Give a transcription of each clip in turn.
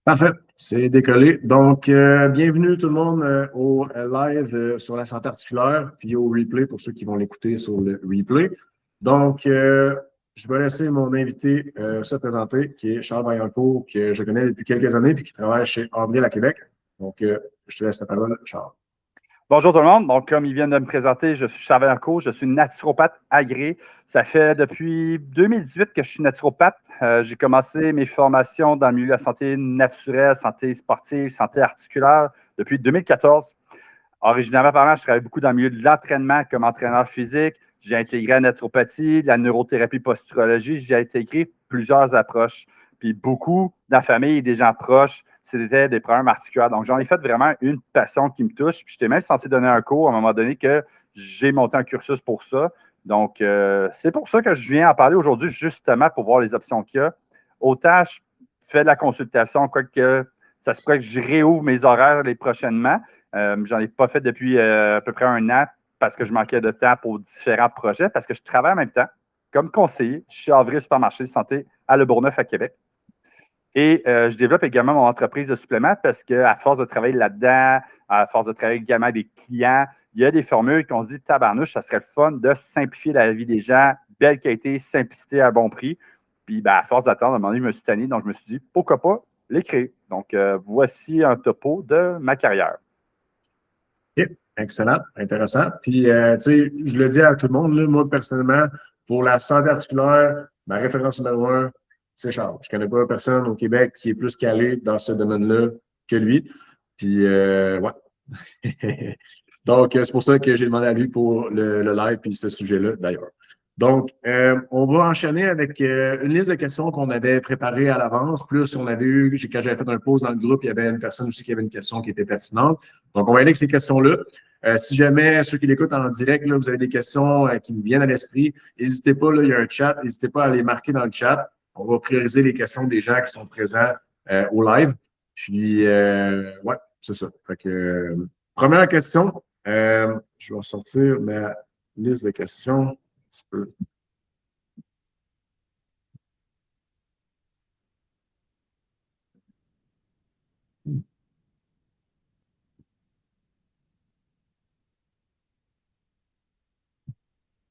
Parfait, c'est décollé. Donc, bienvenue tout le monde au live sur la santé articulaire, puis au replay pour ceux qui vont l'écouter sur le replay. Donc, je vais laisser mon invité se présenter, qui est Charles Vaillancourt, que je connais depuis quelques années, puis qui travaille chez Avril à Québec. Donc, je te laisse la parole, Charles. Bonjour tout le monde. Donc, comme ils viennent de me présenter, je suis Charles Vaillancourt, je suis naturopathe agréé. Ça fait depuis 2018 que je suis naturopathe. J'ai commencé mes formations dans le milieu de la santé naturelle, santé sportive, santé articulaire depuis 2014. Originairement parlant, je travaille beaucoup dans le milieu de l'entraînement comme entraîneur physique. J'ai intégré la naturopathie, la neurothérapie posturologie. J'ai intégré plusieurs approches. Puis beaucoup de la famille et des gens proches, c'était des problèmes articulaires. Donc, j'en ai fait vraiment une passion qui me touche. Puis, j'étais même censé donner un cours à un moment donné que j'ai monté un cursus pour ça. Donc, c'est pour ça que je viens en parler aujourd'hui, justement pour voir les options qu'il y a. Autant je fais de la consultation, quoique ça se pourrait que je réouvre mes horaires les prochainement. J'en ai pas fait depuis à peu près un an parce que je manquais de temps pour différents projets, parce que je travaille en même temps comme conseiller chez Avril Supermarché de Santé à Le Bourgneuf à Québec. Et je développe également mon entreprise de suppléments parce qu'à force de travailler là-dedans, à force de travailler également avec des clients, il y a des formules qu'on se dit tabarnouche, ça serait le fun de simplifier la vie des gens, belle qualité, simplicité à bon prix. Puis à force d'attendre, à un moment donné, je me suis tanné, donc je me suis dit pourquoi pas l'écrire. Donc voici un topo de ma carrière. OK, excellent, intéressant. Puis, tu sais, je le dis à tout le monde, là, moi, personnellement, pour la santé articulaire, ma référence numéro un, c'est Charles. Je ne connais pas personne au Québec qui est plus calé dans ce domaine-là que lui. Puis, ouais. Donc, c'est pour ça que j'ai demandé à lui pour le live puis ce sujet-là, d'ailleurs. Donc, on va enchaîner avec une liste de questions qu'on avait préparées à l'avance. Plus, on avait eu, quand j'avais fait un pause dans le groupe, il y avait une personne aussi qui avait une question qui était pertinente. Donc, on va aller avec ces questions-là. Si jamais ceux qui l'écoutent en direct, là, vous avez des questions qui vous viennent à l'esprit, n'hésitez pas, là, il y a un chat, n'hésitez pas à les marquer dans le chat. On va prioriser les questions des gens qui sont présents au live. Puis, ouais, c'est ça. Fait que, première question, je vais sortir ma liste de questions un petit peu.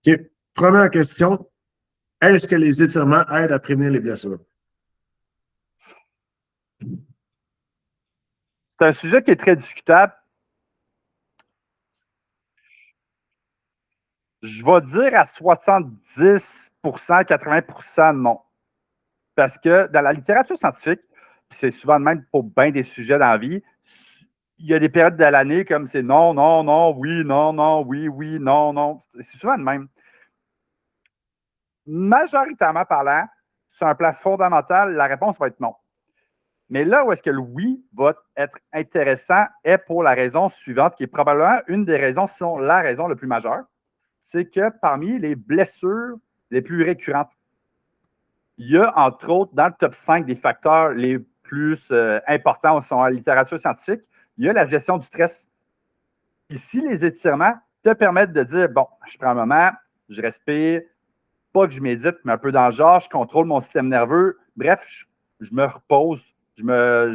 OK. Première question. Est-ce que les étirements aident à prévenir les blessures? C'est un sujet qui est très discutable. Je vais dire à 70%, 80% non. Parce que dans la littérature scientifique, c'est souvent de même pour bien des sujets dans la vie, il y a des périodes de l'année comme c'est non, non, non, oui, non, non, oui, oui, non, non. C'est souvent de même. Majoritairement parlant, sur un plan fondamental, la réponse va être non. Mais là où est-ce que le oui va être intéressant est pour la raison suivante, qui est probablement une des raisons, sinon la raison la plus majeure, c'est que parmi les blessures les plus récurrentes, il y a entre autres dans le top 5 des facteurs les plus importants selon la littérature scientifique, il y a la gestion du stress. Ici, les étirements te permettent de dire, bon, je prends un moment, je respire, pas que je médite, mais un peu dans le genre, je contrôle mon système nerveux. Bref, je me repose. Pas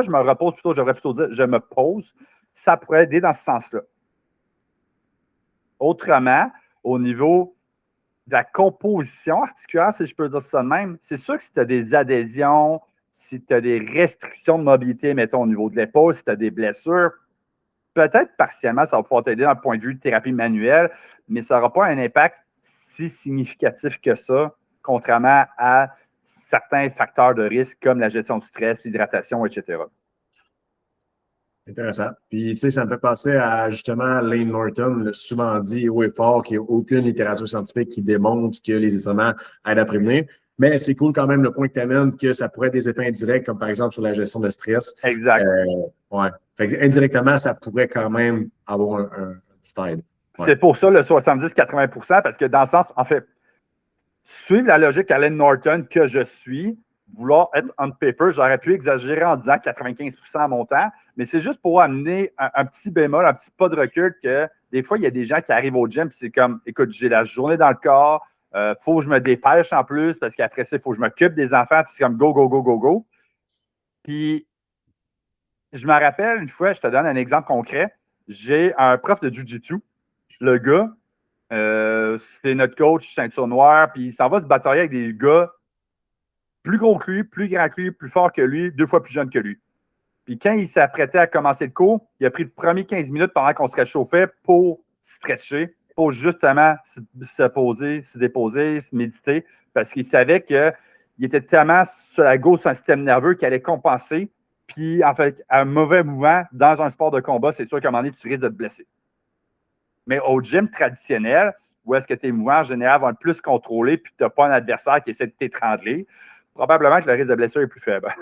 je me repose, plutôt, j'aurais plutôt dire je me pose. Ça pourrait aider dans ce sens-là. Autrement, au niveau de la composition articulaire, si je peux dire ça de même, c'est sûr que si tu as des adhésions, si tu as des restrictions de mobilité, mettons au niveau de l'épaule, si tu as des blessures, peut-être partiellement, ça va pouvoir t'aider d'un point de vue de thérapie manuelle, mais ça n'aura pas un impact si significatif que ça, contrairement à certains facteurs de risque comme la gestion du stress, l'hydratation, etc. Intéressant. Puis, tu sais, ça me fait penser à justement Lane Norton, le souvent dit haut et fort qu'il n'y a aucune littérature scientifique qui démontre que les étirements aident à prévenir. Mais c'est cool quand même le point que tu amènes que ça pourrait être des effets indirects, comme par exemple sur la gestion de stress. Exact. Ouais. Fait que indirectement, ça pourrait quand même avoir un petit aide. Ouais. C'est pour ça le 70-80%, parce que dans le sens, en fait, suivre la logique Alan Norton que je suis, vouloir être on paper, j'aurais pu exagérer en disant 95% à mon temps, mais c'est juste pour amener un petit bémol, un petit pas de recul que des fois, il y a des gens qui arrivent au gym et c'est comme, écoute, j'ai la journée dans le corps, faut que je me dépêche en plus parce qu'après ça, il faut que je m'occupe des enfants puis c'est comme go, go, go, go, go. Puis je me rappelle une fois, je te donne un exemple concret. J'ai un prof de Jiu-Jitsu. Le gars, c'est notre coach ceinture noire, puis il s'en va se batailler avec des gars plus gros que lui, plus grand que lui, plus fort que lui, 2 fois plus jeune que lui. Puis quand il s'apprêtait à commencer le cours, il a pris le premier 15 minutes pendant qu'on se réchauffait pour stretcher, pour justement se poser, se déposer, se méditer, parce qu'il savait qu'il était tellement sur la gauche sur un système nerveux qu'il allait compenser. Puis, en fait, un mauvais mouvement dans un sport de combat, c'est sûr qu'à un moment donné, tu risques de te blesser. Mais au gym traditionnel, où est-ce que tes mouvements en général vont être plus contrôlés, puis tu n'as pas un adversaire qui essaie de t'étrangler, probablement que le risque de blessure est plus faible.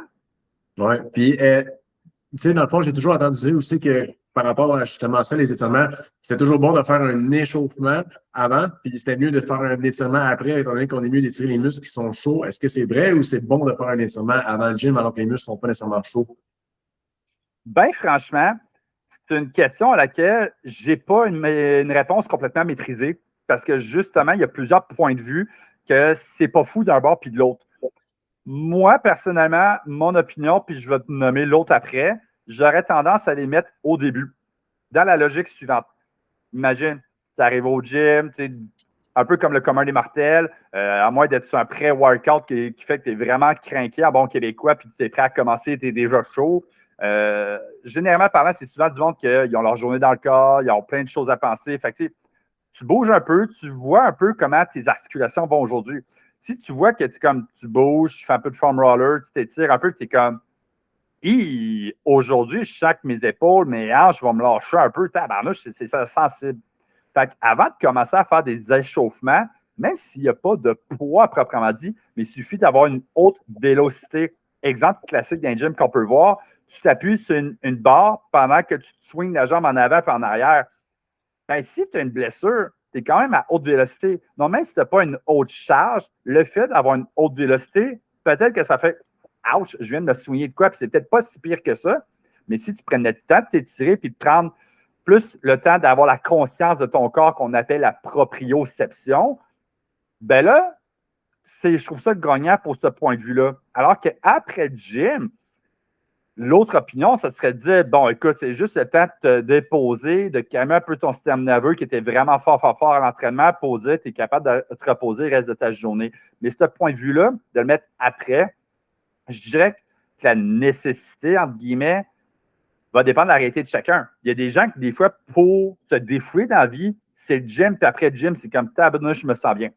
Oui. Puis, tu sais, dans le fond, j'ai toujours entendu dire aussi que par rapport à justement ça, les étirements, c'était toujours bon de faire un échauffement avant, puis c'était mieux de faire un étirement après, étant donné qu'on est mieux d'étirer les muscles qui sont chauds. Est-ce que c'est vrai ou c'est bon de faire un étirement avant le gym alors que les muscles ne sont pas nécessairement chauds? Bien franchement, c'est une question à laquelle je n'ai pas une réponse complètement maîtrisée parce que justement, il y a plusieurs points de vue que c'est pas fou d'un bord puis de l'autre. Moi, personnellement, mon opinion, puis je vais te nommer l'autre après, j'aurais tendance à les mettre au début, dans la logique suivante. Imagine, tu arrives au gym, tu es un peu comme le commun des mortels, à moins d'être sur un pré-workout qui fait que tu es vraiment craqué en bon québécois, puis tu es prêt à commencer, tu es déjà chaud. Généralement parlant, c'est souvent du monde qu'ils ont leur journée dans le corps, ils ont plein de choses à penser. Fait que, tu bouges un peu, tu vois un peu comment tes articulations vont aujourd'hui. Si tu vois que tu bouges, tu fais un peu de foam roller, tu t'étires un peu, tu es comme aujourd'hui, je sens que mes épaules, mes hanches vont me lâcher un peu. Tabarnouche, c'est ça sensible. Fait avant de commencer à faire des échauffements, même s'il n'y a pas de poids proprement dit, mais il suffit d'avoir une haute vélocité. Exemple classique d'un gym qu'on peut voir, tu t'appuies sur une barre pendant que tu te swings la jambe en avant et en arrière. Ben, si tu as une blessure, tu es quand même à haute vélocité. Donc, même si tu n'as pas une haute charge, le fait d'avoir une haute vélocité, peut-être que ça fait ouch, je viens de me soigner de quoi, puis c'est peut-être pas si pire que ça. Mais si tu prenais le temps de t'étirer puis de prendre plus le temps d'avoir la conscience de ton corps qu'on appelle la proprioception, ben là, je trouve ça gagnant pour ce point de vue-là. Alors qu'après le gym, l'autre opinion, ça serait de dire, bon, écoute, c'est juste le temps de te déposer, de calmer un peu ton système nerveux qui était vraiment fort, fort, fort à l'entraînement pour dire que tu es capable de te reposer le reste de ta journée. Mais ce point de vue-là, de le mettre après, je dirais que la nécessité, entre guillemets, va dépendre de la réalité de chacun. Il y a des gens qui, des fois, pour se défouler dans la vie, c'est le gym, puis après le gym, c'est comme tabarnouche, je me sens bien.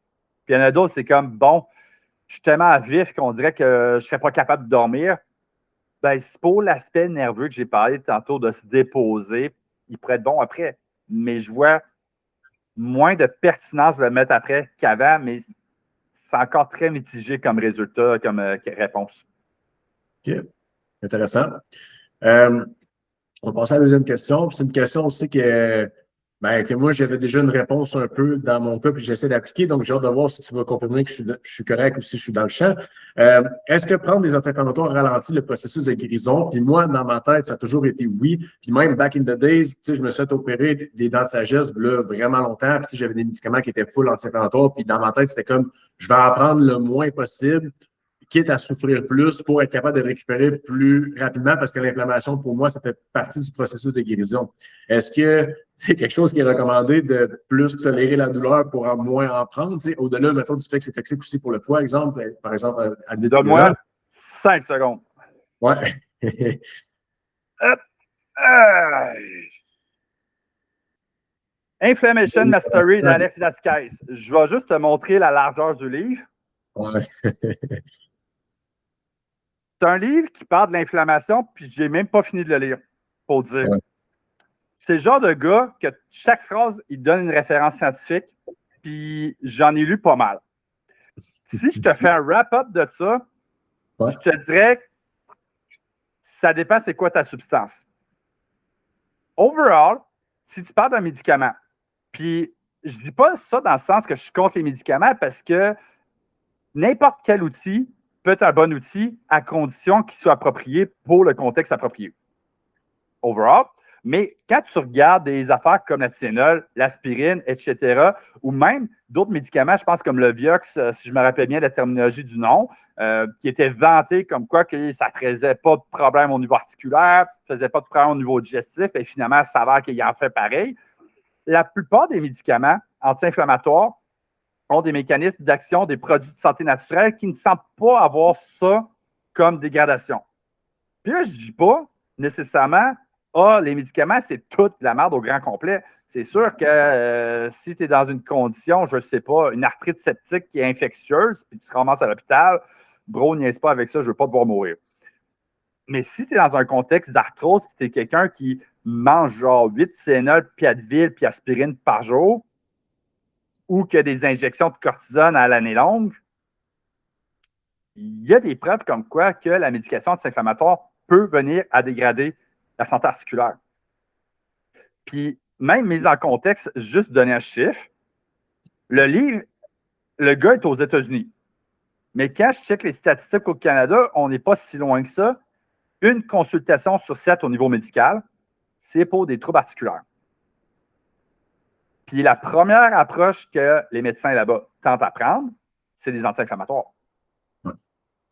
Puis il y en a d'autres, c'est comme bon, je suis tellement à vif qu'on dirait que je ne serais pas capable de dormir. Ben, c'est pour l'aspect nerveux que j'ai parlé tantôt de se déposer, il pourrait être bon après. Mais je vois moins de pertinence de le mettre après qu'avant, mais c'est encore très mitigé comme résultat, comme réponse. OK. Intéressant. Euh, on va passer à la deuxième question. C'est une question aussi que moi, j'avais déjà une réponse un peu dans mon cas, puis j'essaie d'appliquer. Donc, j'ai hâte de voir si tu vas confirmer que je suis correct ou si je suis dans le champ. Est-ce que prendre des anti-inflammatoires ralentit le processus de guérison? Puis moi, dans ma tête, ça a toujours été oui. Puis même back in the days, je me suis fait opérer des dents de sagesse là, vraiment longtemps. Puis j'avais des médicaments qui étaient full anti-inflammatoires. Puis dans ma tête, c'était comme, je vais en prendre le moins possible, quitte à souffrir plus pour être capable de récupérer plus rapidement parce que l'inflammation, pour moi, ça fait partie du processus de guérison. Est-ce que c'est quelque chose qui est recommandé de plus tolérer la douleur pour moins en prendre? Au-delà, mettons, du fait que c'est toxique aussi pour le foie, exemple, par exemple, à Donne-moi 5 secondes. Ouais. Hop. Inflammation Mastery d'Alex Vasquez. Je vais juste te montrer la largeur du livre. Ouais. C'est un livre qui parle de l'inflammation, puis je n'ai même pas fini de le lire, pour dire. Ouais. C'est le genre de gars que chaque phrase, il donne une référence scientifique, puis j'en ai lu pas mal. Si je te fais un wrap-up de ça, Ouais. je te dirais que ça dépend c'est quoi ta substance. Overall, si tu parles d'un médicament, puis je ne dis pas ça dans le sens que je suis contre les médicaments parce que n'importe quel outil peut être un bon outil à condition qu'il soit approprié pour le contexte approprié. Overall, Mais quand tu regardes des affaires comme la Tylenol, l'aspirine, etc., ou même d'autres médicaments, je pense comme le Vioxx, si je me rappelle bien la terminologie du nom, qui était vanté comme quoi que ça ne faisait pas de problème au niveau articulaire, ça ne faisait pas de problème au niveau digestif, et finalement, ça s'avère qu'il en fait pareil. La plupart des médicaments anti-inflammatoires ont des mécanismes d'action des produits de santé naturelle qui ne semblent pas avoir ça comme dégradation. Puis là, je ne dis pas nécessairement, les médicaments, c'est toute la merde au grand complet. C'est sûr que si tu es dans une condition, je ne sais pas, une arthrite septique qui est infectieuse, puis tu te ramasses à l'hôpital, bro, niaise pas avec ça, je ne veux pas devoir mourir. Mais si tu es dans un contexte d'arthrose, puis tu es quelqu'un qui mange genre 8 Tylenol, puis Advil, puis aspirine par jour, ou qui a des injections de cortisone à l'année longue, il y a des preuves comme quoi que la médication anti-inflammatoire peut venir à dégrader la santé articulaire. Puis, même mise en contexte, juste donner un chiffre, le gars est aux États-Unis. Mais quand je check les statistiques au Canada, on n'est pas si loin que ça. Une consultation sur 7 au niveau médical, c'est pour des troubles articulaires. Puis la première approche que les médecins là-bas tentent à prendre, c'est des anti-inflammatoires.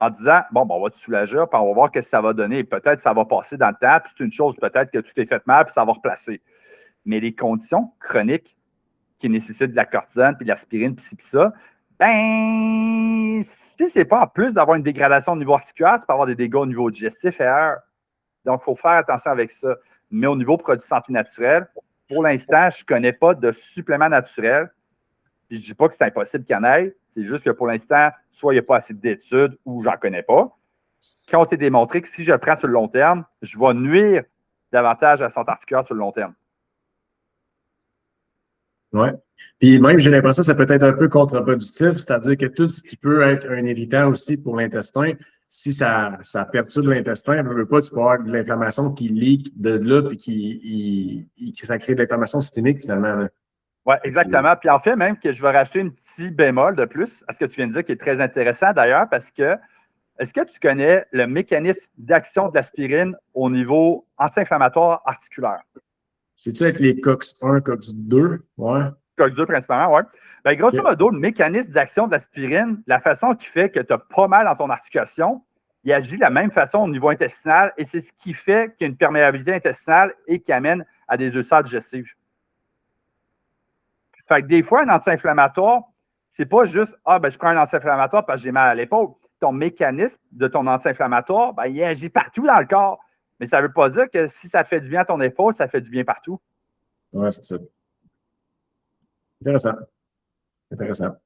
En disant, bon, on va te soulager, puis on va voir ce que ça va donner. Peut-être que ça va passer dans le temps, puis c'est une chose, peut-être que tu t'es fait mal, puis ça va replacer. Mais les conditions chroniques qui nécessitent de la cortisone, puis de l'aspirine, puis ça, ben, si c'est pas en plus d'avoir une dégradation au niveau articulaire, c'est pas avoir des dégâts au niveau digestif et ailleurs. Donc, il faut faire attention avec ça. Mais au niveau produits santé naturels, pour l'instant, je ne connais pas de supplément naturel. Je ne dis pas que c'est impossible qu'il y en ait. C'est juste que pour l'instant, soit il n'y a pas assez d'études ou j'en connais pas. Qui ont été démontré que si je le prends sur le long terme, je vais nuire davantage à la santé articulaire sur le long terme. Oui. Puis même, j'ai l'impression que ça peut être un peu contre-productif, c'est-à-dire que tout ce qui peut être un irritant aussi pour l'intestin, si ça perturbe l'intestin, ne veut pas, tu peux avoir de l'inflammation qui leak de là, puis ça crée de l'inflammation systémique finalement. Oui, exactement. Puis en fait, même que je vais racheter un petit bémol de plus à ce que tu viens de dire, qui est très intéressant d'ailleurs, parce que est-ce que tu connais le mécanisme d'action de l'aspirine au niveau anti-inflammatoire articulaire? C'est-tu avec les COX-1, COX-2? Ouais. COX-2 principalement, oui. Bien, grosso modo, le mécanisme d'action de l'aspirine, la façon qui fait que tu as pas mal dans ton articulation, il agit de la même façon au niveau intestinal et c'est ce qui fait qu'il y a une perméabilité intestinale et qui amène à des ulcères digestifs. Fait que des fois, un anti-inflammatoire, c'est pas juste je prends un anti-inflammatoire parce que j'ai mal à l'épaule. Ton mécanisme de ton anti-inflammatoire, il agit partout dans le corps. Mais ça ne veut pas dire que si ça fait du bien à ton épaule, ça fait du bien partout. Oui, c'est ça. Intéressant.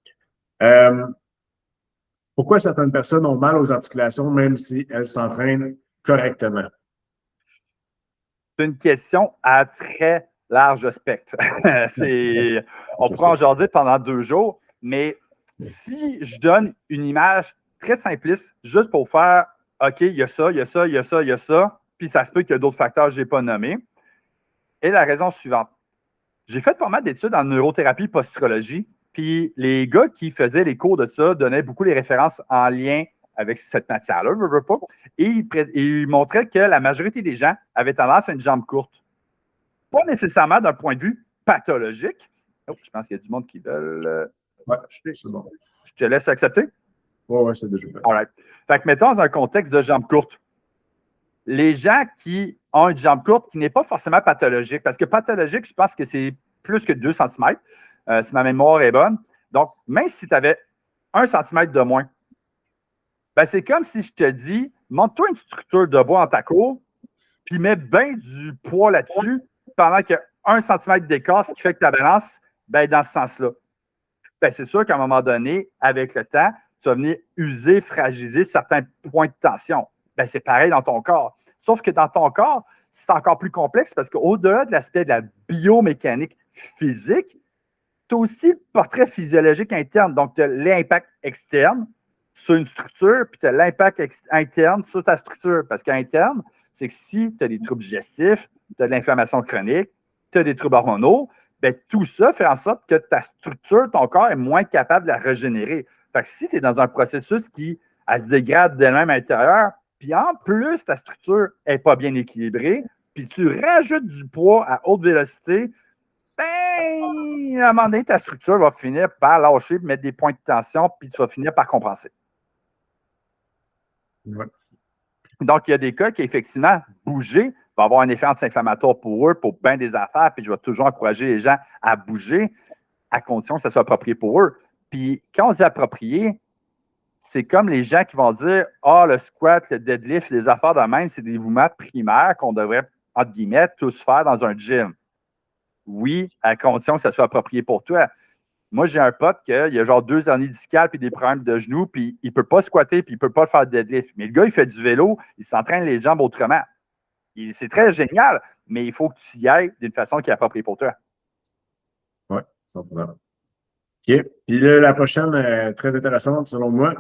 Pourquoi certaines personnes ont mal aux articulations même si elles s'entraînent correctement? C'est une question à très large spectre. On pourra en jaser pendant 2 jours, mais si je donne une image très simpliste, juste pour faire OK, il y a ça, il y a ça, il y a ça, il y a ça, puis ça se peut qu'il y a d'autres facteurs que je n'ai pas nommés. Et la raison suivante. J'ai fait pas mal d'études en neurothérapie posturologie, puis les gars qui faisaient les cours de ça donnaient beaucoup les références en lien avec cette matière-là, je veux pas. Et ils montraient que la majorité des gens avaient tendance à une jambe courte. Pas nécessairement d'un point de vue pathologique. Oh, je pense qu'il y a du monde qui veut. Oui, c'est bon. Je te laisse accepter? Oui, c'est déjà fait. All right. Fait que mettons dans un contexte de jambe courte. Les gens qui ont une jambe courte qui n'est pas forcément pathologique, parce que pathologique, je pense que c'est plus que 2 cm, si ma mémoire est bonne. Donc, même si tu avais 1 cm de moins, c'est comme si je te dis, monte-toi une structure de bois en ta cour, puis mets bien du poids là-dessus pendant qu'il y a 1 cm d'écart, ce qui fait que ta balance, dans ce sens-là. C'est sûr qu'à un moment donné, avec le temps, tu vas venir user, fragiliser certains points de tension. C'est pareil dans ton corps. Sauf que dans ton corps, c'est encore plus complexe parce qu'au-delà de l'aspect de la biomécanique physique, tu as aussi le portrait physiologique interne. Donc, tu as l'impact externe sur une structure, puis tu as l'impact interne sur ta structure. Parce qu'interne, c'est que si tu as des troubles digestifs, tu as de l'inflammation chronique, tu as des troubles hormonaux, tout ça fait en sorte que ta structure, ton corps est moins capable de la régénérer. Fait que si tu es dans un processus qui se dégrade d'elle-même à l'intérieur, puis en plus, ta structure n'est pas bien équilibrée, puis tu rajoutes du poids à haute vélocité, ben, à un moment donné, ta structure va finir par lâcher, mettre des points de tension, puis tu vas finir par compenser. Ouais. Donc, il y a des cas qui, effectivement, bouger va avoir un effet anti-inflammatoire pour eux, pour bien des affaires, puis je vais toujours encourager les gens à bouger à condition que ça soit approprié pour eux. Puis, quand on dit approprié, c'est comme les gens qui vont dire « Ah, le squat, le deadlift, les affaires de même, c'est des mouvements primaires qu'on devrait, entre guillemets, tous faire dans un gym. » Oui, à condition que ça soit approprié pour toi. Moi, j'ai un pote qui a genre 2 hernies discales puis des problèmes de genoux, puis il ne peut pas squatter, puis il ne peut pas faire de deadlift. Mais le gars, il fait du vélo, il s'entraîne les jambes autrement. C'est très génial, mais il faut que tu y ailles d'une façon qui est appropriée pour toi. Oui, 100%. OK. Puis là, la prochaine, très intéressante selon moi,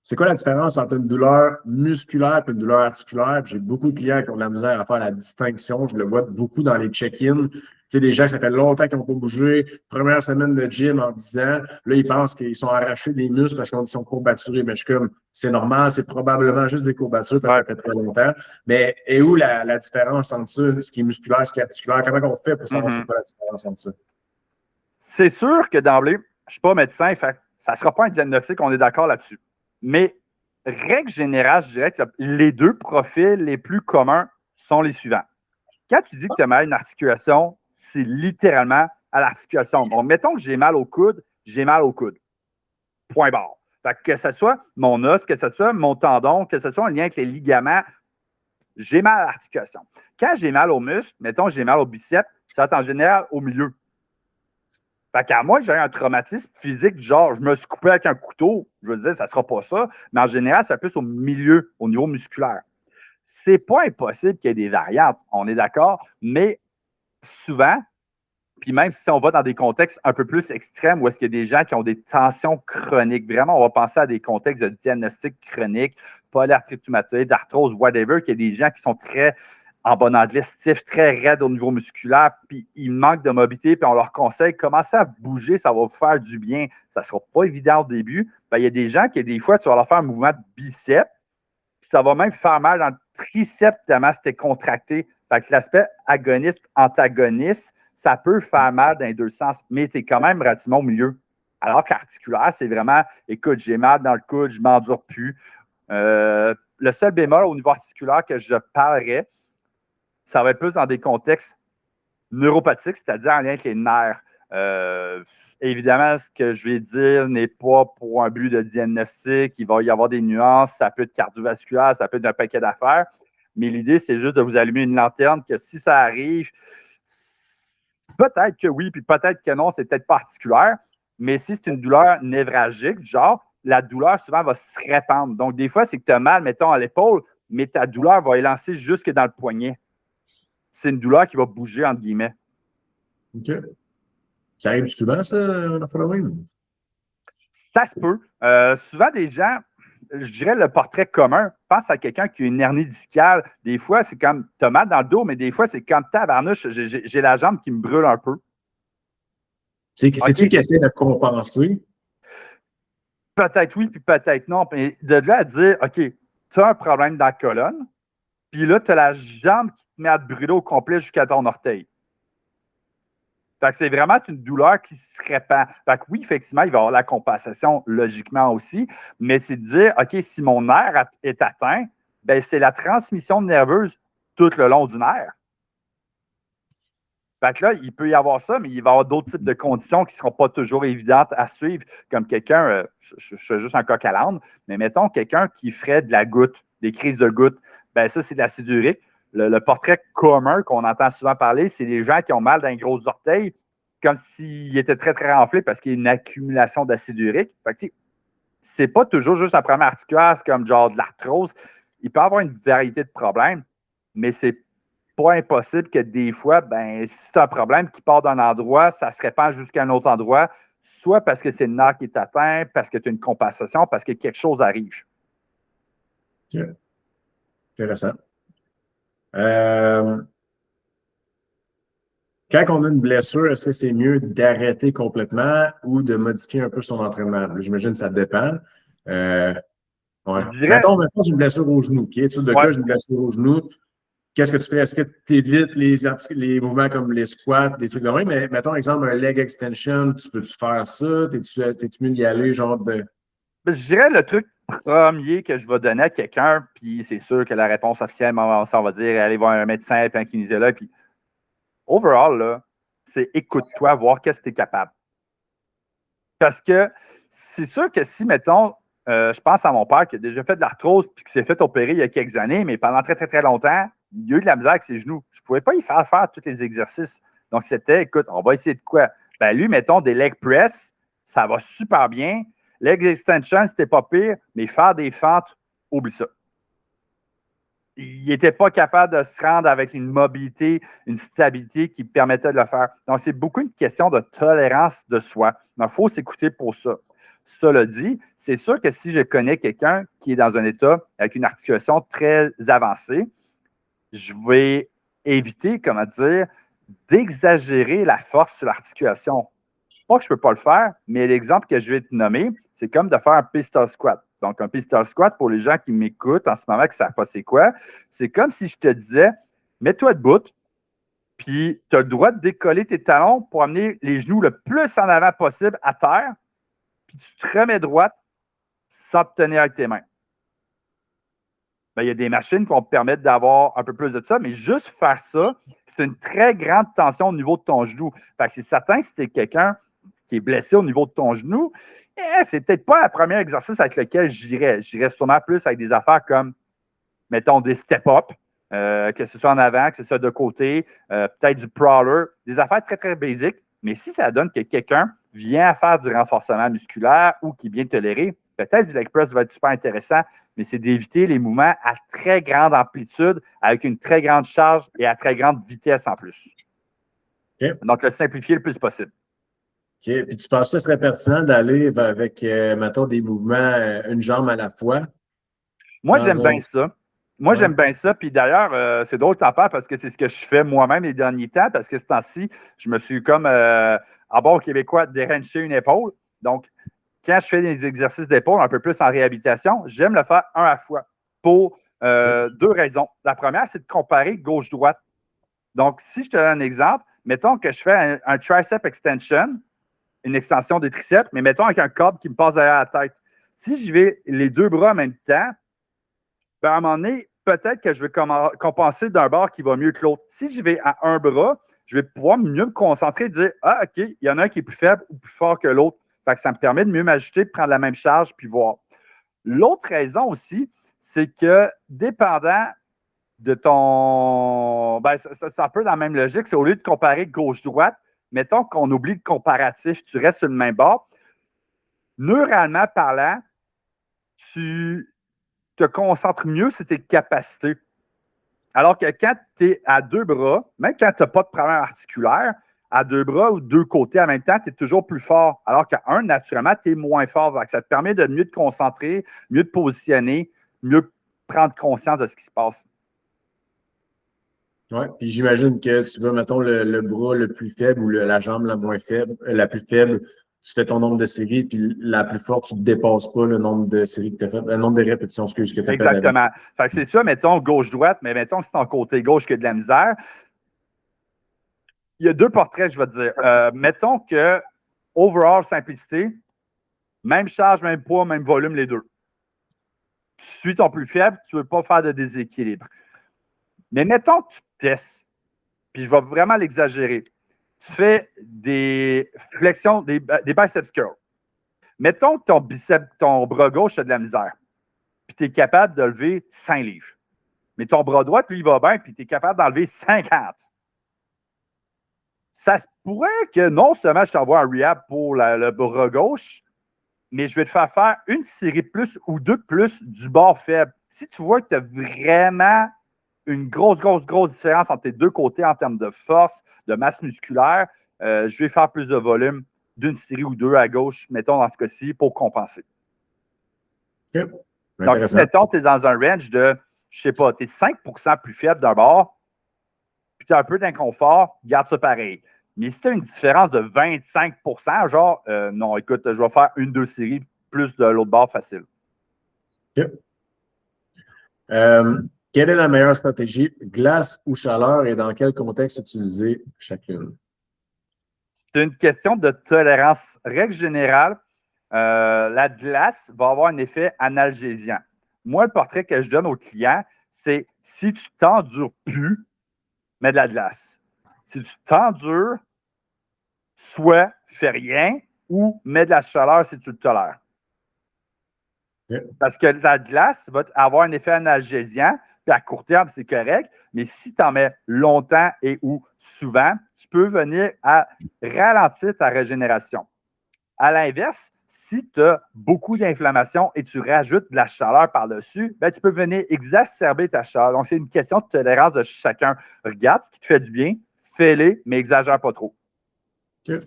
c'est quoi la différence entre une douleur musculaire et une douleur articulaire? J'ai beaucoup de clients qui ont de la misère à faire la distinction. Je le vois beaucoup dans les check-ins. Tu sais, des gens, ça fait longtemps qu'ils n'ont pas bougé. Première semaine de gym en 10 ans. Là, ils pensent qu'ils sont arrachés des muscles parce qu'ils sont courbaturés. Mais je suis comme, c'est normal, c'est probablement juste des courbatures parce que ça fait très longtemps. Mais est où la différence entre ça, ce qui est musculaire, ce qui est articulaire? Comment on fait pour savoir c'est quoi la différence entre ça? C'est sûr que d'emblée, je ne suis pas médecin, fait, ça ne sera pas un diagnostic, on est d'accord là-dessus. Mais règle générale, je dirais que les deux profils les plus communs sont les suivants. Quand tu dis que tu as mal à une articulation, c'est littéralement à l'articulation. Bon, mettons que j'ai mal au coude, j'ai mal au coude. Point barre. Fait que ce soit mon os, que ce soit mon tendon, que ce soit en lien avec les ligaments, j'ai mal à l'articulation. Quand j'ai mal au muscle, mettons que j'ai mal au biceps, ça va être en général au milieu. Fait qu'à moi, j'ai un traumatisme physique, genre je me suis coupé avec un couteau, je veux dire, ça ne sera pas ça, mais en général, c'est plus au milieu, au niveau musculaire. C'est pas impossible qu'il y ait des variantes, on est d'accord, mais souvent, puis même si on va dans des contextes un peu plus extrêmes où est-ce qu'il y a des gens qui ont des tensions chroniques, vraiment, on va penser à des contextes de diagnostic chronique, polyarthrite rhumatoïde, d'arthrose, whatever, qu'il y a des gens qui sont très, en bon anglais, stiff, très raides au niveau musculaire, puis ils manquent de mobilité, puis on leur conseille, commencez à bouger, ça va vous faire du bien. Ça ne sera pas évident au début. Ben, il y a des gens qui, des fois, tu vas leur faire un mouvement de biceps, puis ça va même faire mal dans le triceps tellement c'était contracté. Fait que l'aspect agoniste-antagoniste, ça peut faire mal dans les deux sens, mais tu es quand même relativement au milieu. Alors qu'articulaire, c'est vraiment, écoute, j'ai mal dans le coude, je ne m'endure plus. Le seul bémol au niveau articulaire que je parlerais, ça va être plus dans des contextes neuropathiques, c'est-à-dire en lien avec les nerfs. Évidemment, ce que je vais dire n'est pas pour un but de diagnostic. Il va y avoir des nuances. Ça peut être cardiovasculaire, ça peut être un paquet d'affaires. Mais l'idée, c'est juste de vous allumer une lanterne que si ça arrive, peut-être que oui, puis peut-être que non, c'est peut-être particulier. Mais si c'est une douleur névralgique, genre, la douleur souvent va se répandre. Donc, des fois, c'est que tu as mal, mettons, à l'épaule, mais ta douleur va élancer jusque dans le poignet. C'est une douleur qui va bouger, entre guillemets. OK. Ça arrive souvent, ça, la following? Ça se peut. Souvent, des gens, je dirais le portrait commun, pense à quelqu'un qui a une hernie discale. Des fois, c'est comme, tu as mal dans le dos, mais des fois, c'est comme tabarnouche, j'ai la jambe qui me brûle un peu. C'est-tu qui essaie de compenser? Peut-être oui, puis peut-être non. Puis de là à dire, OK, tu as un problème dans la colonne, puis là, tu as la jambe qui te met à te brûler au complet jusqu'à ton orteil. Fait que c'est vraiment une douleur qui se répand. Fait que oui, effectivement, il va y avoir la compensation logiquement aussi, mais c'est de dire, OK, si mon nerf est atteint, ben c'est la transmission nerveuse tout le long du nerf. Fait que là, il peut y avoir ça, mais il va y avoir d'autres types de conditions qui ne seront pas toujours évidentes à suivre, comme quelqu'un, je fais juste un coq à l'âne, mais mettons quelqu'un qui ferait de la goutte, des crises de goutte, ben ça, c'est de l'acide urique. Le portrait commun qu'on entend souvent parler, c'est les gens qui ont mal dans les gros orteils, comme s'ils étaient très, très renflés parce qu'il y a une accumulation d'acide urique. Fait que, c'est pas toujours juste un problème articulaire, c'est comme genre de l'arthrose. Il peut y avoir une variété de problèmes, mais c'est pas impossible que des fois, ben, si tu as un problème qui part d'un endroit, ça se répand jusqu'à un autre endroit, soit parce que c'est le nerf qui est atteint, parce que tu as une compensation, parce que quelque chose arrive. OK. Intéressant. Quand on a une blessure, est-ce que c'est mieux d'arrêter complètement ou de modifier un peu son entraînement? J'imagine que ça dépend. Ouais. Je dirais, Mettons, j'ai une blessure au genou. OK? Étude de cas, j'ai une blessure au genou. qu'est-ce que tu fais? Est-ce que tu évites les mouvements comme les squats, des trucs de même? Mais mettons, exemple, un leg extension, tu peux-tu faire ça? T'es-tu mieux d'y aller, genre de. Je dirais le truc premier que je vais donner à quelqu'un, puis c'est sûr que la réponse officielle, ça, on va dire aller voir un médecin, puis un kinésiologue, puis overall, là, c'est écoute-toi, voir qu'est-ce que tu es capable. Parce que c'est sûr que si, mettons, je pense à mon père qui a déjà fait de l'arthrose puis qui s'est fait opérer il y a quelques années, mais pendant très, très, très longtemps, il a eu de la misère avec ses genoux. Je ne pouvais pas y faire tous les exercices. Donc, c'était, écoute, on va essayer de quoi? Ben, lui, mettons des leg press, ça va super bien. Leg extension, c'était pas pire, mais faire des fentes, oublie ça. Il n'était pas capable de se rendre avec une mobilité, une stabilité qui permettait de le faire. Donc, c'est beaucoup une question de tolérance de soi. Donc, il faut s'écouter pour ça. Cela dit, c'est sûr que si je connais quelqu'un qui est dans un état avec une articulation très avancée, je vais éviter, comment dire, d'exagérer la force sur l'articulation. Pas que je ne peux pas le faire, mais l'exemple que je vais te nommer, c'est comme de faire un pistol squat. Donc, un pistol squat, pour les gens qui m'écoutent en ce moment, qui ne savent pas c'est quoi, c'est comme si je te disais, mets-toi debout, puis tu as le droit de décoller tes talons pour amener les genoux le plus en avant possible à terre, puis tu te remets droite sans te tenir avec tes mains. Bien, il y a des machines qui vont te permettre d'avoir un peu plus de ça, mais juste faire ça, c'est une très grande tension au niveau de ton genou. Fait que c'est certain, si tu es quelqu'un qui est blessé au niveau de ton genou, c'est peut-être pas le premier exercice avec lequel j'irais. J'irais sûrement plus avec des affaires comme, mettons, des step-up, que ce soit en avant, que ce soit de côté, peut-être du prowler, des affaires très, très basiques. Mais si ça donne que quelqu'un vient à faire du renforcement musculaire ou qui est bien toléré, peut-être du leg press va être super intéressant, mais c'est d'éviter les mouvements à très grande amplitude, avec une très grande charge et à très grande vitesse en plus. OK. Donc, le simplifier le plus possible. OK. Puis tu penses que ce serait pertinent d'aller avec, mettons, des mouvements, une jambe à la fois? Moi, j'aime bien ça. Moi, Ouais. j'aime bien ça. Puis d'ailleurs, c'est drôle de t'en parler parce que c'est ce que je fais moi-même les derniers temps. Parce que ce temps-ci, je me suis comme, en bon québécois, déhanché une épaule. Donc, quand je fais des exercices d'épaule un peu plus en réhabilitation, j'aime le faire un à la fois pour deux raisons. La première, c'est de comparer gauche-droite. Donc, si je te donne un exemple, mettons que je fais un tricep extension, une extension des triceps, mais mettons avec un câble qui me passe derrière la tête. Si je vais les deux bras en même temps, ben à un moment donné, peut-être que je vais compenser d'un bord qui va mieux que l'autre. Si je vais à un bras, je vais pouvoir mieux me concentrer et dire ah, OK, il y en a un qui est plus faible ou plus fort que l'autre. Fait que ça me permet de mieux m'ajuster, de prendre la même charge puis voir. L'autre raison aussi, c'est que dépendant de ton. Ben, c'est un peu dans la même logique. C'est au lieu de comparer gauche-droite, mettons qu'on oublie le comparatif, tu restes sur le même bord. Neuralement parlant, tu te concentres mieux sur tes capacités. Alors que quand tu es à deux bras, même quand tu n'as pas de problème articulaire, à deux bras ou deux côtés en même temps, tu es toujours plus fort. Alors qu'à un, naturellement, tu es moins fort. Donc, ça te permet de mieux te concentrer, mieux te positionner, mieux prendre conscience de ce qui se passe. Oui, puis j'imagine que tu vas, mettons, le bras le plus faible ou la jambe la moins faible, la plus faible, tu fais ton nombre de séries, puis la plus forte, tu ne dépasses pas le nombre de séries que tu as fait, le nombre de répétitions, excuse, que tu as fait avec. Exactement. Fait que c'est ça, mettons, gauche-droite, mais mettons que c'est ton côté gauche qui a de la misère. Il y a deux portraits, je vais te dire. Mettons que, overall, simplicité, même charge, même poids, même volume, les deux. Tu suis ton plus faible, tu ne veux pas faire de déséquilibre. Mais mettons que tu testes, puis je vais vraiment l'exagérer. Tu fais des flexions, des biceps curls. Mettons que ton bras gauche a de la misère, puis tu es capable de lever 5 livres. Mais ton bras droit, lui, il va bien, puis tu es capable d'enlever 50. Ça se pourrait que non seulement je t'envoie un rehab pour le bras gauche, mais je vais te faire une série de plus ou deux de plus du bord faible. Si tu vois que tu as vraiment une grosse différence entre tes deux côtés en termes de force, de masse musculaire, je vais faire plus de volume d'une série ou deux à gauche, mettons dans ce cas-ci, pour compenser. OK. Donc, si, Intéressant. mettons, tu es dans un range de, je sais pas, tu es 5% plus faible d'un bord, puis tu as un peu d'inconfort, garde ça pareil. Mais si tu as une différence de 25%, genre, non, écoute, je vais faire une, deux séries plus de l'autre bord facile. OK. Euh, Quelle est la meilleure stratégie, glace ou chaleur, et dans quel contexte utiliser chacune? C'est une question de tolérance. Règle générale, la glace va avoir un effet analgésiant. Moi, le portrait que je donne aux clients, c'est si tu t'endures plus, mets de la glace. Si tu t'endures, soit fais rien ou mets de la chaleur si tu le tolères. Okay. Parce que la glace va avoir un effet analgésiant, puis à court terme, c'est correct, mais si tu en mets longtemps et ou souvent, tu peux venir à ralentir ta régénération. À l'inverse, si tu as beaucoup d'inflammation et tu rajoutes de la chaleur par-dessus, ben, tu peux venir exacerber ta chaleur. Donc, c'est une question de tolérance de chacun. Regarde ce qui te fait du bien, fais-le, mais exagère pas trop. Okay.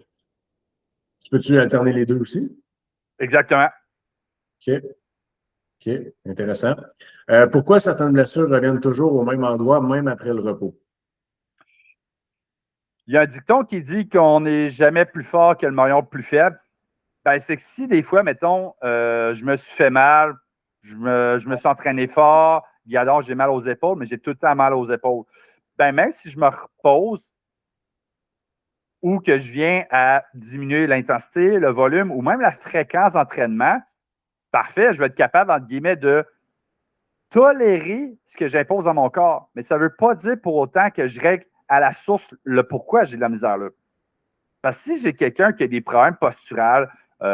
Tu peux-tu alterner les deux aussi? Exactement. OK. OK. Intéressant. Pourquoi certaines blessures reviennent toujours au même endroit, même après le repos? Il y a un dicton qui dit qu'on n'est jamais plus fort que le maillon plus faible. Ben, c'est que si des fois, mettons, je me suis fait mal, je me suis entraîné fort, alors j'ai mal aux épaules, mais j'ai tout le temps mal aux épaules. Ben, même si je me repose ou que je viens à diminuer l'intensité, le volume ou même la fréquence d'entraînement, parfait, je vais être capable, entre guillemets, de tolérer ce que j'impose à mon corps. Mais ça ne veut pas dire pour autant que je règle à la source le pourquoi j'ai de la misère là. Parce que si j'ai quelqu'un qui a des problèmes posturaux, qui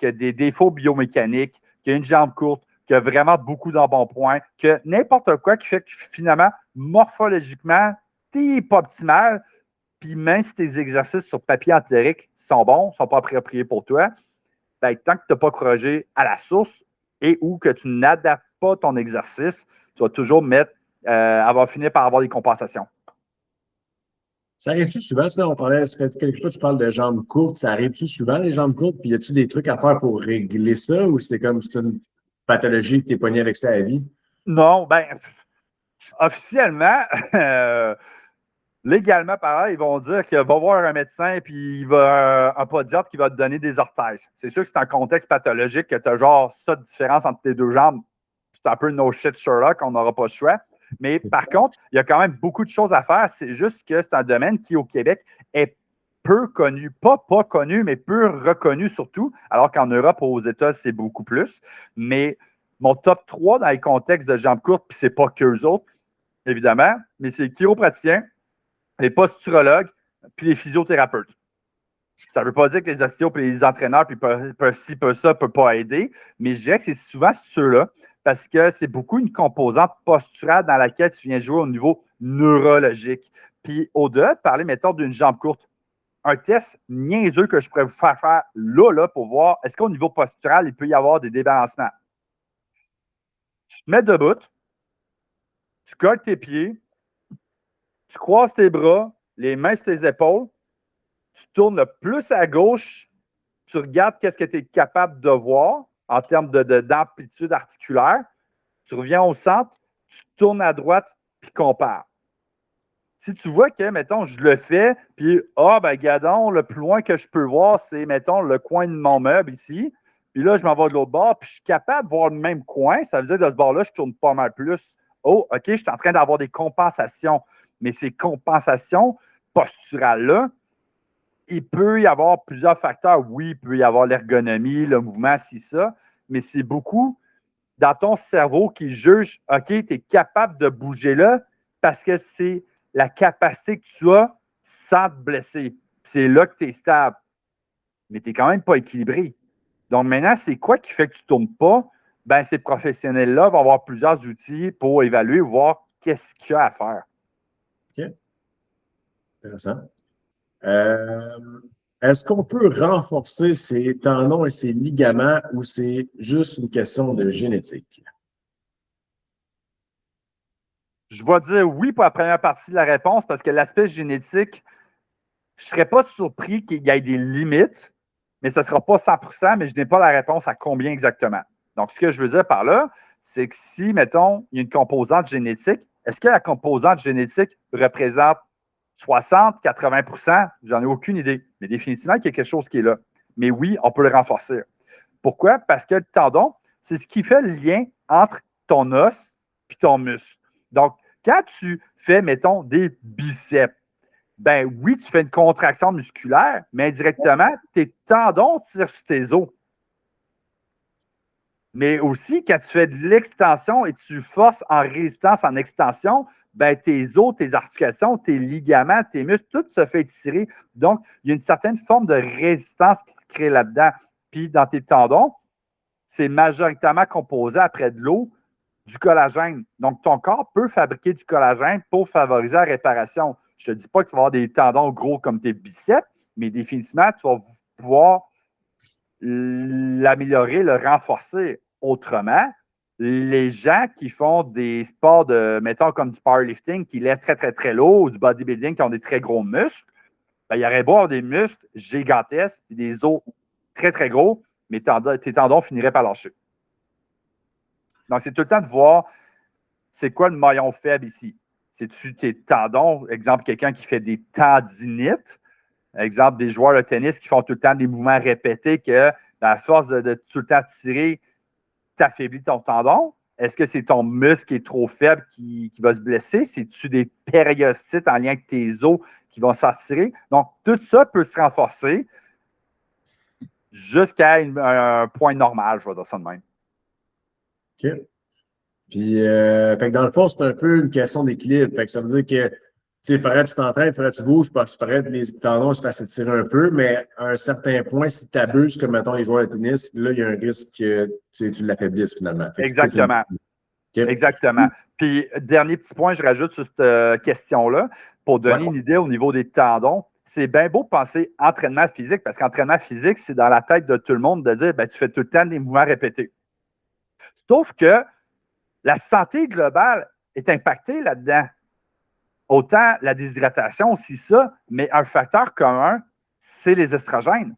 a des défauts biomécaniques, qui a une jambe courte, qui a vraiment beaucoup d'embonpoint, que n'importe quoi qui fait que finalement, morphologiquement, tu n'es pas optimal, puis même si tes exercices sur papier athlétique sont bons, ne sont pas appropriés pour toi, ben, tant que tu n'as pas corrigé à la source et ou que tu n'adaptes pas ton exercice, tu vas toujours avoir fini par avoir des compensations. Ça arrive-tu souvent, ça? On parlait, ça fait quelques fois, tu parles de jambes courtes. Ça arrive-tu souvent, les jambes courtes? Puis y a-tu des trucs à faire pour régler ça ou c'est comme c'est une pathologie que tu es pogné avec ça à vie? Non, ben, officiellement, légalement, pareil, ils vont dire qu'il va voir un médecin puis il va un podiatre qui va te donner des orthèses. C'est sûr que c'est un contexte pathologique que tu as genre ça de différence entre tes deux jambes. C'est un peu no shit Sherlock, on n'aura pas le choix. Mais par contre, il y a quand même beaucoup de choses à faire. C'est juste que c'est un domaine qui, au Québec, est peu connu. Pas connu, mais peu reconnu surtout, alors qu'en Europe, aux États, c'est beaucoup plus. Mais mon top 3 dans les contextes de jambes courtes, puis c'est pas qu'eux autres, évidemment, mais c'est les chiropraticiens, les posturologues, puis les physiothérapeutes. Ça ne veut pas dire que les ostéos et les entraîneurs, puis ci, ça, ne peuvent pas aider, mais je dirais que c'est souvent ceux-là, parce que c'est beaucoup une composante posturale dans laquelle tu viens jouer au niveau neurologique. Puis au-delà de parler, mettons, d'une jambe courte, un test niaiseux que je pourrais vous faire là, pour voir est-ce qu'au niveau postural, il peut y avoir des débalancements. Tu te mets debout, tu colles tes pieds, tu croises tes bras, les mains sur tes épaules, tu tournes le plus à gauche, tu regardes qu'est-ce que tu es capable de voir en termes d'amplitude articulaire, tu reviens au centre, tu tournes à droite, puis compare. Si tu vois que, mettons, je le fais, puis, ben, gadon, le plus loin que je peux voir, c'est, mettons, le coin de mon meuble ici, puis là, je m'en vais de l'autre bord, puis je suis capable de voir le même coin, ça veut dire que de ce bord-là, je tourne pas mal plus. Oh, OK, je suis en train d'avoir des compensations, mais ces compensations posturales-là, il peut y avoir plusieurs facteurs. Oui, il peut y avoir l'ergonomie, le mouvement, si ça, mais c'est beaucoup dans ton cerveau qui juge, OK, tu es capable de bouger là parce que c'est la capacité que tu as sans te blesser. C'est là que tu es stable. Mais tu n'es quand même pas équilibré. Donc maintenant, c'est quoi qui fait que tu ne tournes pas? Ben, ces professionnels-là vont avoir plusieurs outils pour évaluer, voir qu'est-ce qu'il y a à faire. OK. Intéressant. Est-ce qu'on peut renforcer ces tendons et ces ligaments ou c'est juste une question de génétique? Je vais dire oui pour la première partie de la réponse parce que l'aspect génétique, je ne serais pas surpris qu'il y ait des limites, mais ce ne sera pas 100%, mais je n'ai pas la réponse à combien exactement. Donc, ce que je veux dire par là, c'est que si, mettons, il y a une composante génétique, est-ce que la composante génétique représente 60, 80%? J'en ai aucune idée. Mais définitivement, il y a quelque chose qui est là. Mais oui, on peut le renforcer. Pourquoi? Parce que le tendon, c'est ce qui fait le lien entre ton os et ton muscle. Donc, quand tu fais, mettons, des biceps, ben oui, tu fais une contraction musculaire, mais indirectement, tes tendons tirent sur tes os. Mais aussi, quand tu fais de l'extension et tu forces en résistance, en extension, ben, tes os, tes articulations, tes ligaments, tes muscles, tout se fait étirer. Donc, il y a une certaine forme de résistance qui se crée là-dedans. Puis, dans tes tendons, c'est majoritairement composé après de l'eau du collagène. Donc, ton corps peut fabriquer du collagène pour favoriser la réparation. Je ne te dis pas que tu vas avoir des tendons gros comme tes biceps, mais définitivement, tu vas pouvoir l'améliorer, le renforcer. Autrement, les gens qui font des sports de, mettons, comme du powerlifting, qui lèvent très, très, très lourd, ou du bodybuilding, qui ont des très gros muscles, ben, il y aurait beau avoir des muscles gigantesques et des os très, très gros, mais tes tendons finiraient par lâcher. Donc, c'est tout le temps de voir c'est quoi le maillon faible ici. C'est-tu tes tendons, exemple, quelqu'un qui fait des tendinites, exemple, des joueurs de tennis qui font tout le temps des mouvements répétés que, à force de tout le temps tirer, t'affaiblis ton tendon? Est-ce que c'est ton muscle qui est trop faible qui va se blesser? C'est-tu des périostites en lien avec tes os qui vont se faire tirer? Donc, tout ça peut se renforcer jusqu'à un point normal, je vais dire ça de même. OK. Puis, fait que dans le fond, c'est un peu une question d'équilibre. Fait que ça veut dire que, tu sais, il faudrait que tu t'entraînes, il faudrait que tu bouges, parce que il faudrait que les tendons se fassent étirer un peu, mais à un certain point, si tu abuses, comme mettons les joueurs de tennis, là, il y a un risque que tu l'affaieblisses finalement. Fait que Exactement. Okay. Exactement. Puis, dernier petit point, je rajoute sur cette question-là, pour donner une idée au niveau des tendons. C'est bien beau de penser entraînement physique, parce qu'entraînement physique, c'est dans la tête de tout le monde de dire, ben, tu fais tout le temps des mouvements répétés. Sauf que la santé globale est impactée là-dedans. Autant la déshydratation, aussi ça, mais un facteur commun, c'est les estrogènes.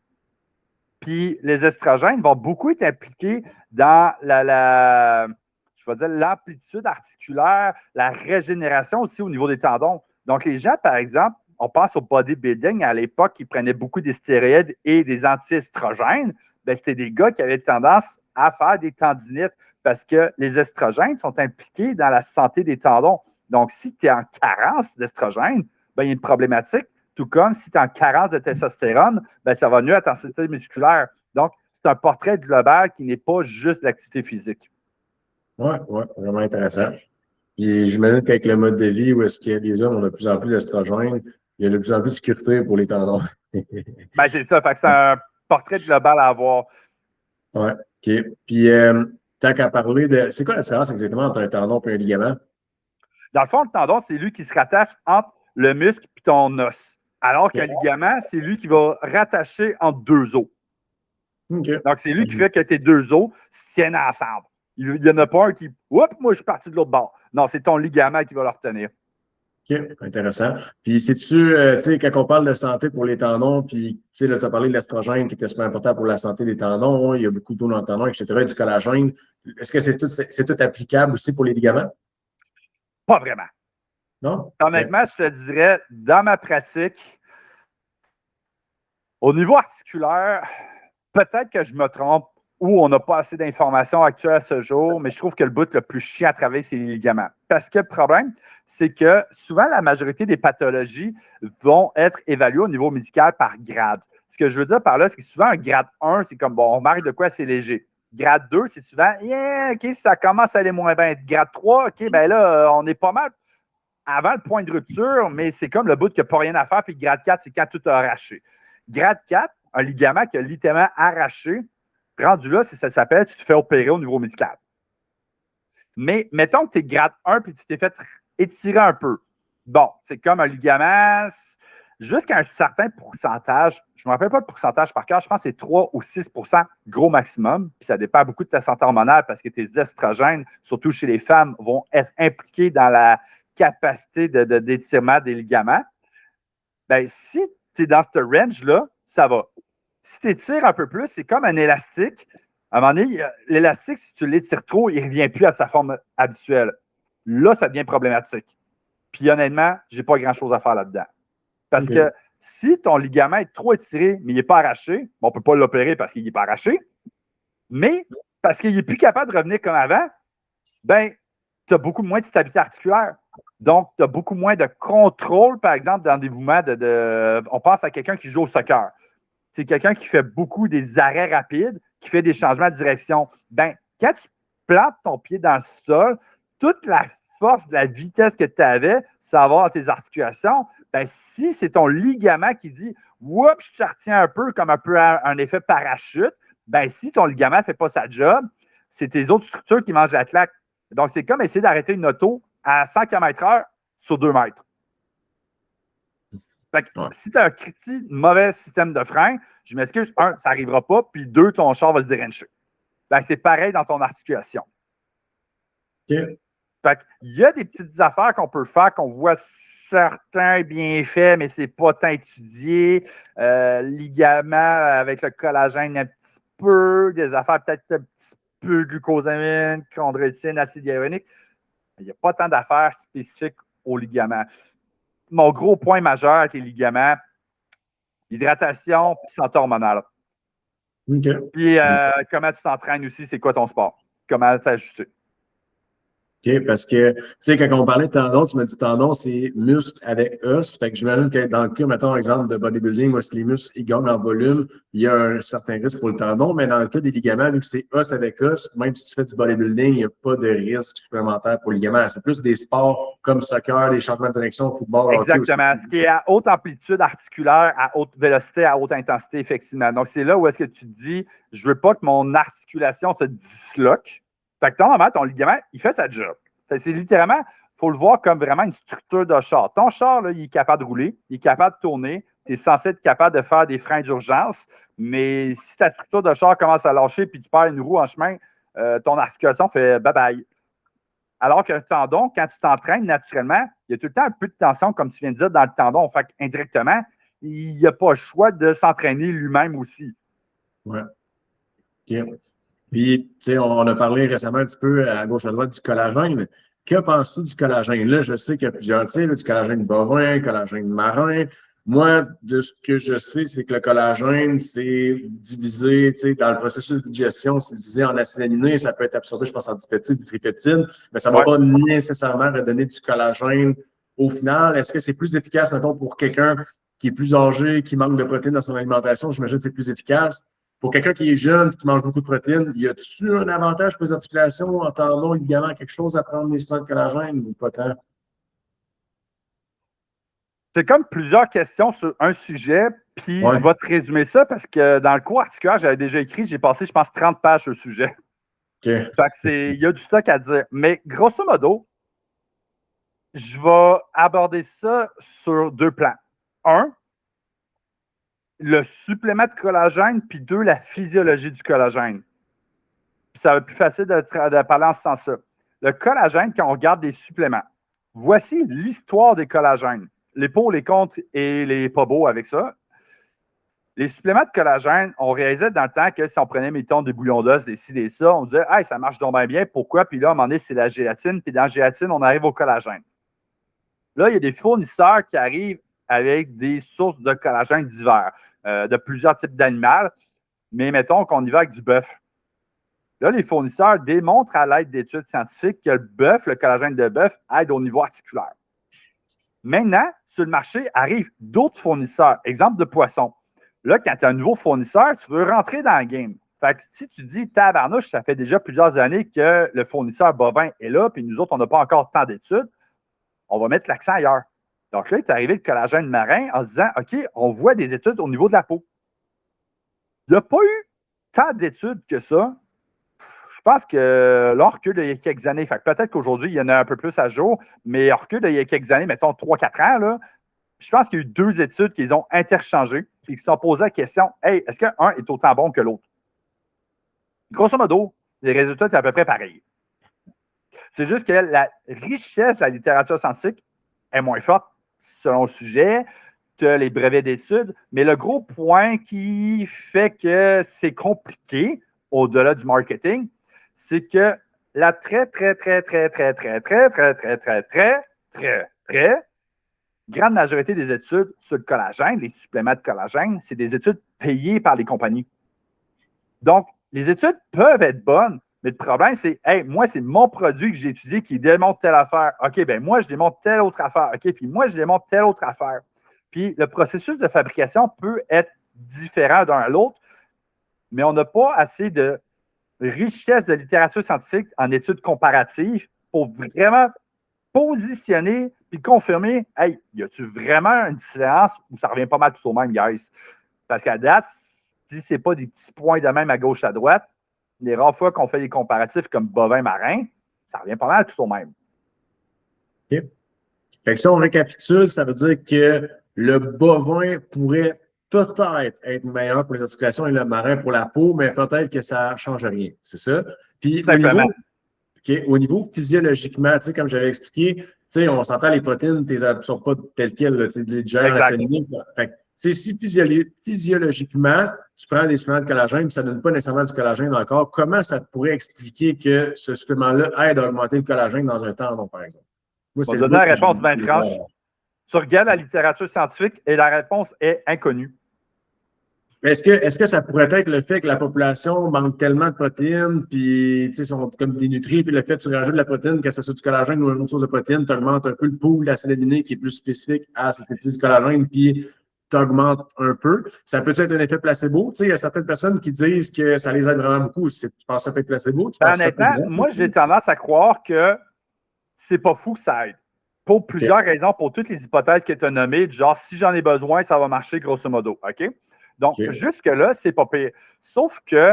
Puis les estrogènes vont beaucoup être impliqués dans je vais dire, l'amplitude articulaire, la régénération aussi au niveau des tendons. Donc, les gens, par exemple, on pense au bodybuilding à l'époque, qui prenaient beaucoup des stéroïdes et des anti-estrogènes. Bien, c'était des gars qui avaient tendance à faire des tendinites parce que les estrogènes sont impliqués dans la santé des tendons. Donc, si tu es en carence d'estrogènes, bien, il y a une problématique. Tout comme si tu es en carence de testostérone, bien, ça va nuire à ta santé musculaire. Donc, c'est un portrait global qui n'est pas juste l'activité physique. Oui, vraiment intéressant. Puis j'imagine qu'avec le mode de vie où est-ce que les hommes ont de plus en plus d'estrogènes, il y a de plus en plus de sécurité pour les tendons. Ben, c'est ça, fait que c'est un portrait global à avoir. Oui, OK. Puis tant qu'à parler de. C'est quoi la différence exactement entre un tendon et un ligament? Dans le fond, le tendon, c'est lui qui se rattache entre le muscle et ton os. Alors qu'un Okay. ligament, c'est lui qui va rattacher entre deux os. Okay. Donc, c'est lui qui fait que tes deux os se tiennent ensemble. Il n'y en a pas un qui, oups, moi, je suis parti de l'autre bord. Non, c'est ton ligament qui va le retenir. OK, intéressant. Puis, sais-tu, tu sais, quand on parle de santé pour les tendons, puis, tu sais, là, tu as parlé de l'estrogène qui était super important pour la santé des tendons, il y a beaucoup d'eau dans le tendon, etc., du collagène. Est-ce que c'est tout applicable aussi pour les ligaments? Pas vraiment. Non? Honnêtement, je te dirais, dans ma pratique, au niveau articulaire, peut-être que je me trompe ou on n'a pas assez d'informations actuelles à ce jour, mais je trouve que le bout le plus chiant à travailler, c'est les ligaments. Parce que le problème, c'est que souvent, la majorité des pathologies vont être évaluées au niveau médical par grade. Ce que je veux dire par là, c'est que souvent, un grade 1, c'est comme, bon, on marque de quoi c'est léger. Grade 2, c'est souvent, yeah, OK, ça commence à aller moins bien. Grade 3, OK, ben là, on est pas mal avant le point de rupture, mais c'est comme le bout qui n'a pas rien à faire. Puis grade 4, c'est quand tout a arraché. Grade 4, un ligament qui a littéralement arraché, rendu là, ça s'appelle, tu te fais opérer au niveau médical. Mais mettons que tu es grade 1 puis tu t'es fait étirer un peu. Bon, c'est comme un ligament jusqu'à un certain pourcentage. Je ne me rappelle pas le pourcentage par cœur. Je pense que c'est 3 ou 6 gros maximum. Puis ça dépend beaucoup de ta santé hormonale parce que tes estrogènes, surtout chez les femmes, vont être impliqués dans la capacité d'étirement des ligaments. Bien, si tu es dans ce range-là, ça va. Si tu étires un peu plus, c'est comme un élastique. À un moment donné, l'élastique, si tu l'étires trop, il ne revient plus à sa forme habituelle. Là, ça devient problématique. Puis honnêtement, je n'ai pas grand-chose à faire là-dedans. Parce que si ton ligament est trop étiré, mais il n'est pas arraché, on ne peut pas l'opérer parce qu'il n'est pas arraché, mais parce qu'il n'est plus capable de revenir comme avant, ben tu as beaucoup moins de stabilité articulaire. Donc, tu as beaucoup moins de contrôle, par exemple, dans des mouvements on pense à quelqu'un qui joue au soccer. C'est quelqu'un qui fait beaucoup des arrêts rapides, qui fait des changements de direction. Ben, quand tu plantes ton pied dans le sol, toute la force de la vitesse que tu avais, ça va avoir dans tes articulations. Ben, si c'est ton ligament qui dit « Oups, je te retiens un peu comme un peu un effet parachute », ben, si ton ligament ne fait pas sa job, c'est tes autres structures qui mangent la claque. Donc, c'est comme essayer d'arrêter une auto à 100 km/h sur 2 mètres. Fait que, si tu as un mauvais système de frein, je m'excuse, un, ça n'arrivera pas, puis deux, ton char va se dérencher. Ben, c'est pareil dans ton articulation. OK. Fait qu'il y a des petites affaires qu'on peut faire, qu'on voit certains bienfaits, mais c'est pas tant étudié. Ligaments avec le collagène un petit peu, des affaires peut-être un petit peu glucosamine, chondroïtine, acide hyaluronique. Il n'y a pas tant d'affaires spécifiques aux ligaments. Mon gros point majeur avec les ligaments, hydratation puis santé hormonale. OK. Puis comment tu t'entraînes aussi, c'est quoi ton sport? Comment t'ajuster? OK, parce que, tu sais, quand on parlait de tendon, tu m'as dit tendon, c'est muscle avec os. Fait que j'imagine que dans le cas, mettons, exemple de bodybuilding, où est-ce que les muscles, ils gagnent en volume, il y a un certain risque pour le tendon, mais dans le cas des ligaments, vu que c'est os avec os, même si tu fais du bodybuilding, il n'y a pas de risque supplémentaire pour les ligaments. C'est plus des sports comme soccer, les changements de direction, football, exactement. hockey aussi. Ce qui est à haute amplitude articulaire, à haute vélocité, à haute intensité, effectivement. Donc, c'est là où est-ce que tu te dis, je veux pas que mon articulation se disloque. Fait que normalement, ton ligament, il fait sa job. C'est littéralement, il faut le voir comme vraiment une structure de char. Ton char, là, il est capable de rouler, il est capable de tourner, tu es censé être capable de faire des freins d'urgence, mais si ta structure de char commence à lâcher puis tu perds une roue en chemin, ton articulation fait bye-bye. Alors qu'un tendon, quand tu t'entraînes naturellement, il y a tout le temps un peu de tension, comme tu viens de dire, dans le tendon. Fait qu'indirectement, il n'y a pas le choix de s'entraîner lui-même aussi. Ouais. OK. Puis, tu sais, on a parlé récemment un petit peu à gauche à droite du collagène. Que penses-tu du collagène? Là, je sais qu'il y a plusieurs types, du collagène bovin, collagène marin. Moi, de ce que je sais, c'est que le collagène, c'est divisé, tu sais, dans le processus de digestion, c'est divisé en acides aminés. Ça peut être absorbé, je pense, en dipeptides, du tripeptide, mais ça ne va pas nécessairement redonner du collagène au final. Est-ce que c'est plus efficace, mettons, pour quelqu'un qui est plus âgé, qui manque de protéines dans son alimentation? J'imagine que c'est plus efficace. Pour quelqu'un qui est jeune et qui mange beaucoup de protéines, y a-t-il un avantage pour les articulations, en tendons, ligaments, quelque chose à prendre des suppléments de collagène ou pas tant? C'est comme plusieurs questions sur un sujet, puis Ouais. je vais te résumer ça parce que dans le cours articulaire, j'avais déjà écrit, j'ai passé, je pense, 30 pages sur le sujet. OK. Fait que il y a du stock à dire. Mais grosso modo, je vais aborder ça sur deux plans. Un, le supplément de collagène, puis deux, la physiologie du collagène. Puis ça va être plus facile de parler en ce sens-là. Le collagène, quand on regarde des suppléments, voici l'histoire des collagènes. Les pour, les contre et les pas beaux avec ça. Les suppléments de collagène, on réalisait dans le temps que si on prenait, mettons, des bouillons d'os, des ci, des ça, on disait, hey, ça marche donc bien, pourquoi? Puis là, à un moment donné, c'est la gélatine, puis dans la gélatine, on arrive au collagène. Là, il y a des fournisseurs qui arrivent avec des sources de collagène divers, de plusieurs types d'animaux, mais mettons qu'on y va avec du bœuf. Là, les fournisseurs démontrent à l'aide d'études scientifiques que le bœuf, le collagène de bœuf, aide au niveau articulaire. Maintenant, sur le marché, arrivent d'autres fournisseurs. Exemple de poisson. Là, quand tu as un nouveau fournisseur, tu veux rentrer dans le game. Fait que si tu dis tabarnouche, ça fait déjà plusieurs années que le fournisseur bovin est là, puis nous autres, on n'a pas encore tant d'études, on va mettre l'accent ailleurs. Donc là, il est arrivé le collagène marin en se disant, OK, on voit des études au niveau de la peau. Il n'y a pas eu tant d'études que ça. Je pense que là, on recule il y a quelques années. Fait que peut-être qu'aujourd'hui, il y en a un peu plus à jour, mais on recule il y a quelques années, mettons 3-4 ans, là, je pense qu'il y a eu 2 études qui ont interchangé et qui se sont posées la question, hey, est-ce qu'un est autant bon que l'autre? Grosso modo, les résultats étaient à peu près pareils. C'est juste que la richesse de la littérature scientifique est moins forte selon le sujet, que les brevets d'études, mais le gros point qui fait que c'est compliqué au-delà du marketing, c'est que la très grande majorité des études sur le collagène, les suppléments de collagène, c'est des études payées par les compagnies. Donc, les études peuvent être bonnes, Mais le problème, c'est, hey, moi, c'est mon produit que j'ai étudié qui démontre telle affaire. OK, ben moi, je démontre telle autre affaire. OK, puis moi, je démontre telle autre affaire. Puis le processus de fabrication peut être différent d'un à l'autre, mais on n'a pas assez de richesse de littérature scientifique en études comparatives pour vraiment positionner puis confirmer, hey, y a-tu vraiment une différence ou ça revient pas mal tout au même, guys? Parce qu'à date, si c'est pas des petits points de même à gauche, à droite, les rares fois qu'on fait des comparatifs comme bovin marin, ça revient pas mal tout au même. OK. Fait que si on récapitule, ça veut dire que le bovin pourrait peut-être être meilleur pour les articulations et le marin pour la peau, mais peut-être que ça ne change rien. C'est ça? Puis Simplement. au niveau physiologiquement, comme j'avais expliqué, on s'entend les protéines, tu ne les absorbes pas telles quelles, tu les digères Exact. assez ligne. Fait que, si physiologiquement, tu prends des suppléments de collagène, puis ça ne donne pas nécessairement du collagène dans le corps, comment ça pourrait expliquer que ce supplément-là aide à augmenter le collagène dans un tendon, par exemple? Moi, On va donner la réponse bien franche. Tu regardes la littérature scientifique et la réponse est inconnue. Est-ce que ça pourrait être le fait que la population manque tellement de protéines, puis sont comme dénutris, puis le fait que tu rajoutes de la protéine, que ce soit du collagène ou une autre source de protéines, tu augmentes un peu le pool d'acide aminé qui est plus spécifique à cette étude du collagène, puis tu augmentes un peu. Ça peut être un effet placebo. Il y a certaines personnes qui disent que ça les aide vraiment beaucoup. Tu penses que ça peut être placebo? Tu penses que ça peut Honnêtement, être moi, j'ai tendance à croire que c'est pas fou que ça aide. Pour plusieurs raisons, pour toutes les hypothèses que tu as nommées, genre si j'en ai besoin, ça va marcher grosso modo. OK? Donc, jusque-là, c'est pas pire. Sauf que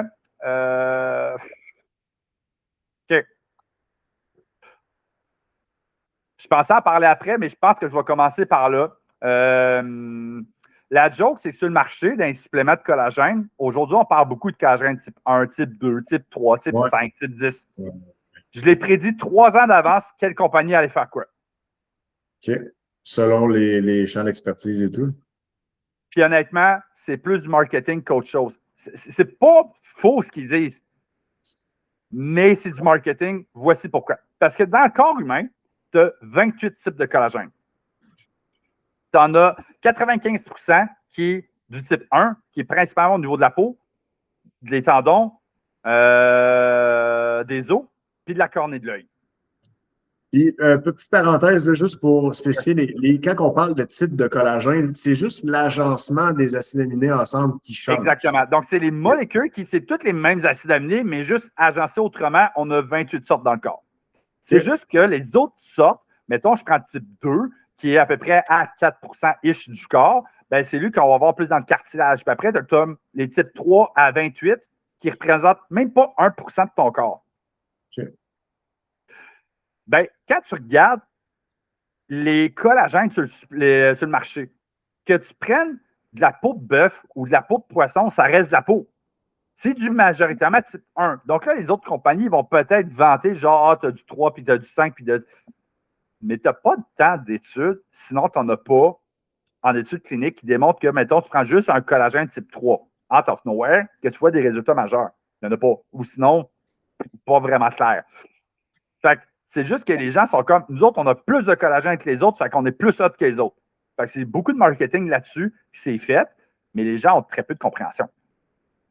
OK. Je pensais en parler après, mais je pense que je vais commencer par là. La joke, c'est que sur le marché d'un supplément de collagène, aujourd'hui, on parle beaucoup de collagène type 1, type 2, type 3, type 5, type 10. Ouais. Je l'ai prédit 3 ans d'avance quelle compagnie allait faire quoi. OK. Selon les champs d'expertise et tout. Puis honnêtement, c'est plus du marketing qu'autre chose. C'est pas faux ce qu'ils disent, mais c'est du marketing. Voici pourquoi. Parce que dans le corps humain, tu as 28 types de collagène. Tu en as 95% qui est du type 1, qui est principalement au niveau de la peau, des tendons, des os, puis de la cornée de l'œil. Puis, petite parenthèse, là, juste pour spécifier, quand on parle de type de collagène, c'est juste l'agencement des acides aminés ensemble qui change. Exactement. Donc, c'est les molécules qui, c'est toutes les mêmes acides aminés, mais juste agencées autrement, on a 28 sortes dans le corps. C'est juste que les autres sortes, mettons, je prends le type 2, qui est à peu près à 4%-ish du corps, ben c'est lui qu'on va voir plus dans le cartilage. Puis après, tu as les types 3 à 28 qui ne représentent même pas 1% de ton corps. Ben, quand tu regardes les collagènes sur le marché, que tu prennes de la peau de bœuf ou de la peau de poisson, ça reste de la peau. C'est du majoritairement type 1. Donc là, les autres compagnies vont peut-être vanter genre, ah, tu as du 3, puis tu as du 5, puis mais tu n'as pas de temps d'études, sinon tu n'en as pas en études cliniques qui démontrent que, mettons, tu prends juste un collagène type 3, out of nowhere, que tu vois des résultats majeurs. Il n'y en a pas. Ou sinon, pas vraiment clair. Fait que c'est juste que les gens sont comme, nous autres, on a plus de collagène que les autres, fait qu'on est plus hot que les autres. Fait que c'est beaucoup de marketing là-dessus qui s'est fait, mais les gens ont très peu de compréhension.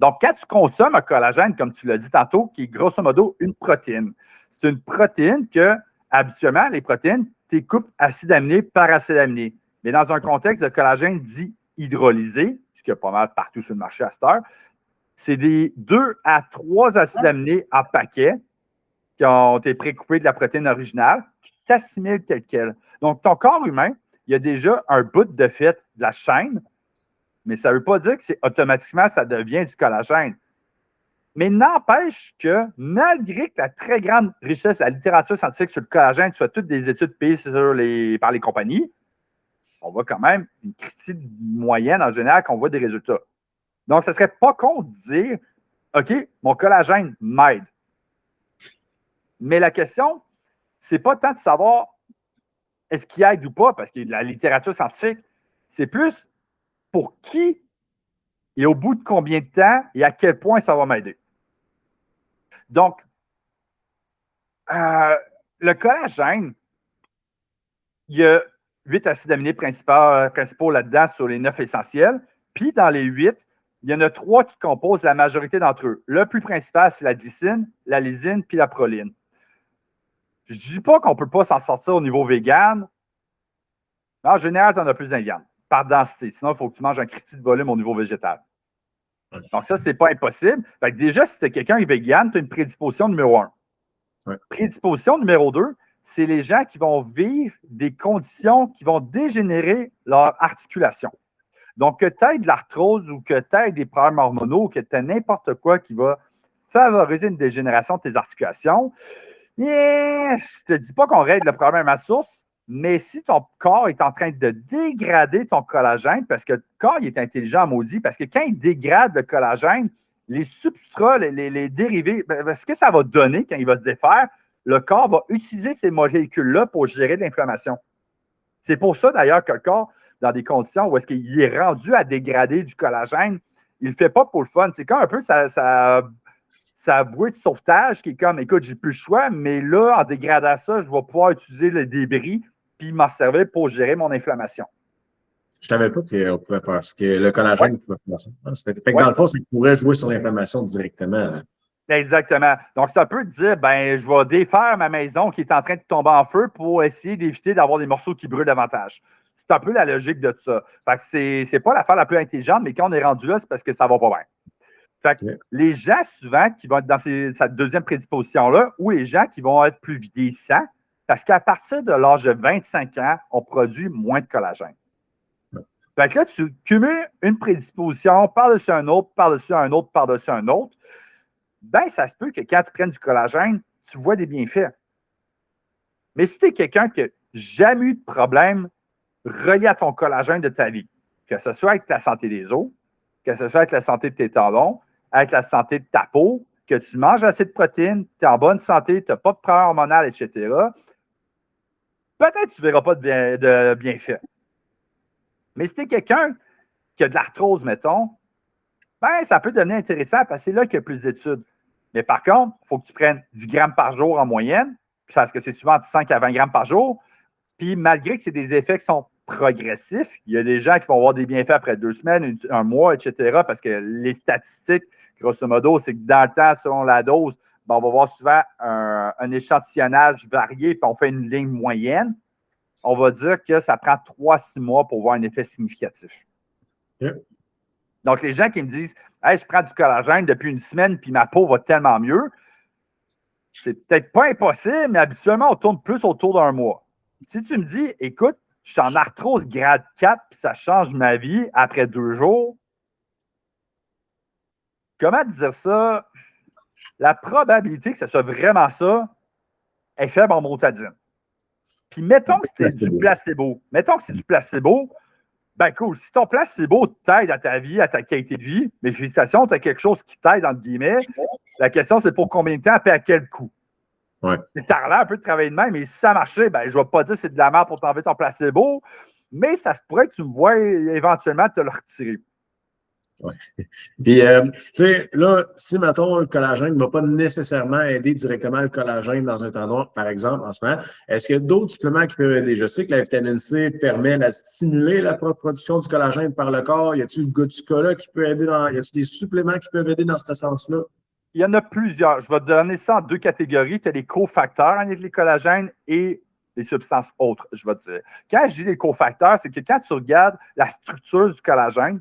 Donc, quand tu consommes un collagène, comme tu l'as dit tantôt, qui est grosso modo une protéine, c'est une protéine que, habituellement, les protéines, tu coupes acide aminé par acide aminé. Mais dans un contexte de collagène dit hydrolysé, ce qu'il y a pas mal partout sur le marché à cette heure, c'est des 2 à 3 acides aminés en paquet qui ont été précoupés de la protéine originale, qui s'assimilent tel quel. Donc, ton corps humain, il y a déjà un bout de fait de la chaîne, mais ça ne veut pas dire que c'est automatiquement, ça devient du collagène. Mais n'empêche que, malgré que la très grande richesse de la littérature scientifique sur le collagène soit toutes des études payées par les compagnies, on voit quand même une critique moyenne en général qu'on voit des résultats. Donc, ça ne serait pas con de dire, OK, mon collagène m'aide. Mais la question, c'est pas tant de savoir est-ce qu'il aide ou pas, parce que la littérature scientifique, c'est plus pour qui et au bout de combien de temps et à quel point ça va m'aider. Donc, le collagène, il y a 8 acides aminés principaux là-dedans sur les 9 essentiels. Puis, dans les 8, il y en a 3 qui composent la majorité d'entre eux. Le plus principal, c'est la glycine, la lysine puis la proline. Je ne dis pas qu'on ne peut pas s'en sortir au niveau vegan. Mais en général, tu en as plus dans les viandes, par densité. Sinon, il faut que tu manges un Christi de volume au niveau végétal. Donc, ça, ce n'est pas impossible. Fait que déjà, si tu es quelqu'un qui est vegan, tu as une prédisposition numéro 1. Ouais. Prédisposition numéro 2, c'est les gens qui vont vivre des conditions qui vont dégénérer leur articulation. Donc, que tu aies de l'arthrose ou que tu aies des problèmes hormonaux ou que tu aies n'importe quoi qui va favoriser une dégénération de tes articulations, je ne te dis pas qu'on règle le problème à source, mais si ton corps est en train de dégrader ton collagène, parce que le corps il est intelligent, maudit, parce que quand il dégrade le collagène, les substrats, les dérivés, ce que ça va donner quand il va se défaire, le corps va utiliser ces molécules-là pour gérer de l'inflammation. C'est pour ça, d'ailleurs, que le corps, dans des conditions où est-ce qu'il est rendu à dégrader du collagène, il ne le fait pas pour le fun. C'est comme un peu sa bouée de sauvetage qui est comme, écoute, j'ai plus le choix, mais là, en dégradant ça, je vais pouvoir utiliser le débris puis m'en servir pour gérer mon inflammation. Je ne savais pas qu'on pouvait faire ça, que le collagène pouvait faire ça. Fait que dans le fond, c'est qu'il pourrait jouer sur l'inflammation directement. Là. Exactement. Donc, ça peut dire, ben, je vais défaire ma maison qui est en train de tomber en feu pour essayer d'éviter d'avoir des morceaux qui brûlent davantage. C'est un peu la logique de ça. Fait que c'est pas l'affaire la plus intelligente, mais quand on est rendu là, c'est parce que ça va pas bien. Fait que les gens, souvent, qui vont être dans cette deuxième prédisposition-là, ou les gens qui vont être plus vieillissants, parce qu'à partir de l'âge de 25 ans, on produit moins de collagène. Fait que là, tu cumules une prédisposition par-dessus un autre, par-dessus un autre, par-dessus un autre. Ben, ça se peut que quand tu prennes du collagène, tu vois des bienfaits. Mais si tu es quelqu'un qui n'a jamais eu de problème relié à ton collagène de ta vie, que ce soit avec la santé des os, que ce soit avec la santé de tes tendons, avec la santé de ta peau, que tu manges assez de protéines, tu es en bonne santé, tu n'as pas de problème hormonal, etc., peut-être que tu ne verras pas de bienfaits. Mais si tu es quelqu'un qui a de l'arthrose, mettons, ben, ça peut devenir intéressant parce que c'est là qu'il y a plus d'études. Mais par contre, il faut que tu prennes 10 grammes par jour en moyenne, parce que c'est souvent entre 5 à 20 grammes par jour. Puis malgré que c'est des effets qui sont progressifs, il y a des gens qui vont avoir des bienfaits après 2 semaines, un mois, etc. Parce que les statistiques, grosso modo, c'est que dans le temps, selon la dose, ben, on va voir souvent un échantillonnage varié, puis on fait une ligne moyenne. On va dire que ça prend 3-6 mois pour voir un effet significatif. Yeah. Donc, les gens qui me disent hey, je prends du collagène depuis une semaine, puis ma peau va tellement mieux, c'est peut-être pas impossible, mais habituellement, on tourne plus autour d'un mois. Si tu me dis, écoute, je suis en arthrose grade 4, puis ça change ma vie après 2 jours, comment te dire ça? La probabilité que ce soit vraiment ça est faible en motadine. Puis mettons que c'est du placebo. Mettons que c'est du placebo. Ben cool. Si ton placebo t'aide à ta vie, à ta qualité de vie, mes félicitations, tu as quelque chose qui t'aide, entre guillemets. La question, c'est pour combien de temps et à quel coût. Ouais. Tu as l'air un peu de travailler de même, mais si ça marchait, ben, je ne vais pas dire que c'est de la merde pour t'enlever ton placebo, mais ça se pourrait que tu me vois éventuellement te le retirer. Ouais. Puis, tu sais, là, si, mettons, le collagène ne va pas nécessairement aider directement le collagène dans un tendon, par exemple, en ce moment, est-ce qu'il y a d'autres suppléments qui peuvent aider? Je sais que la vitamine C permet de stimuler la production du collagène par le corps. Y a-t-il le Gotucola qui peut aider dans. Y a-t-il des suppléments qui peuvent aider dans ce sens-là? Il y en a plusieurs. Je vais te donner ça en 2 catégories. Tu as les cofacteurs avec les collagènes et les substances autres, je vais te dire. Quand je dis les cofacteurs, c'est que quand tu regardes la structure du collagène,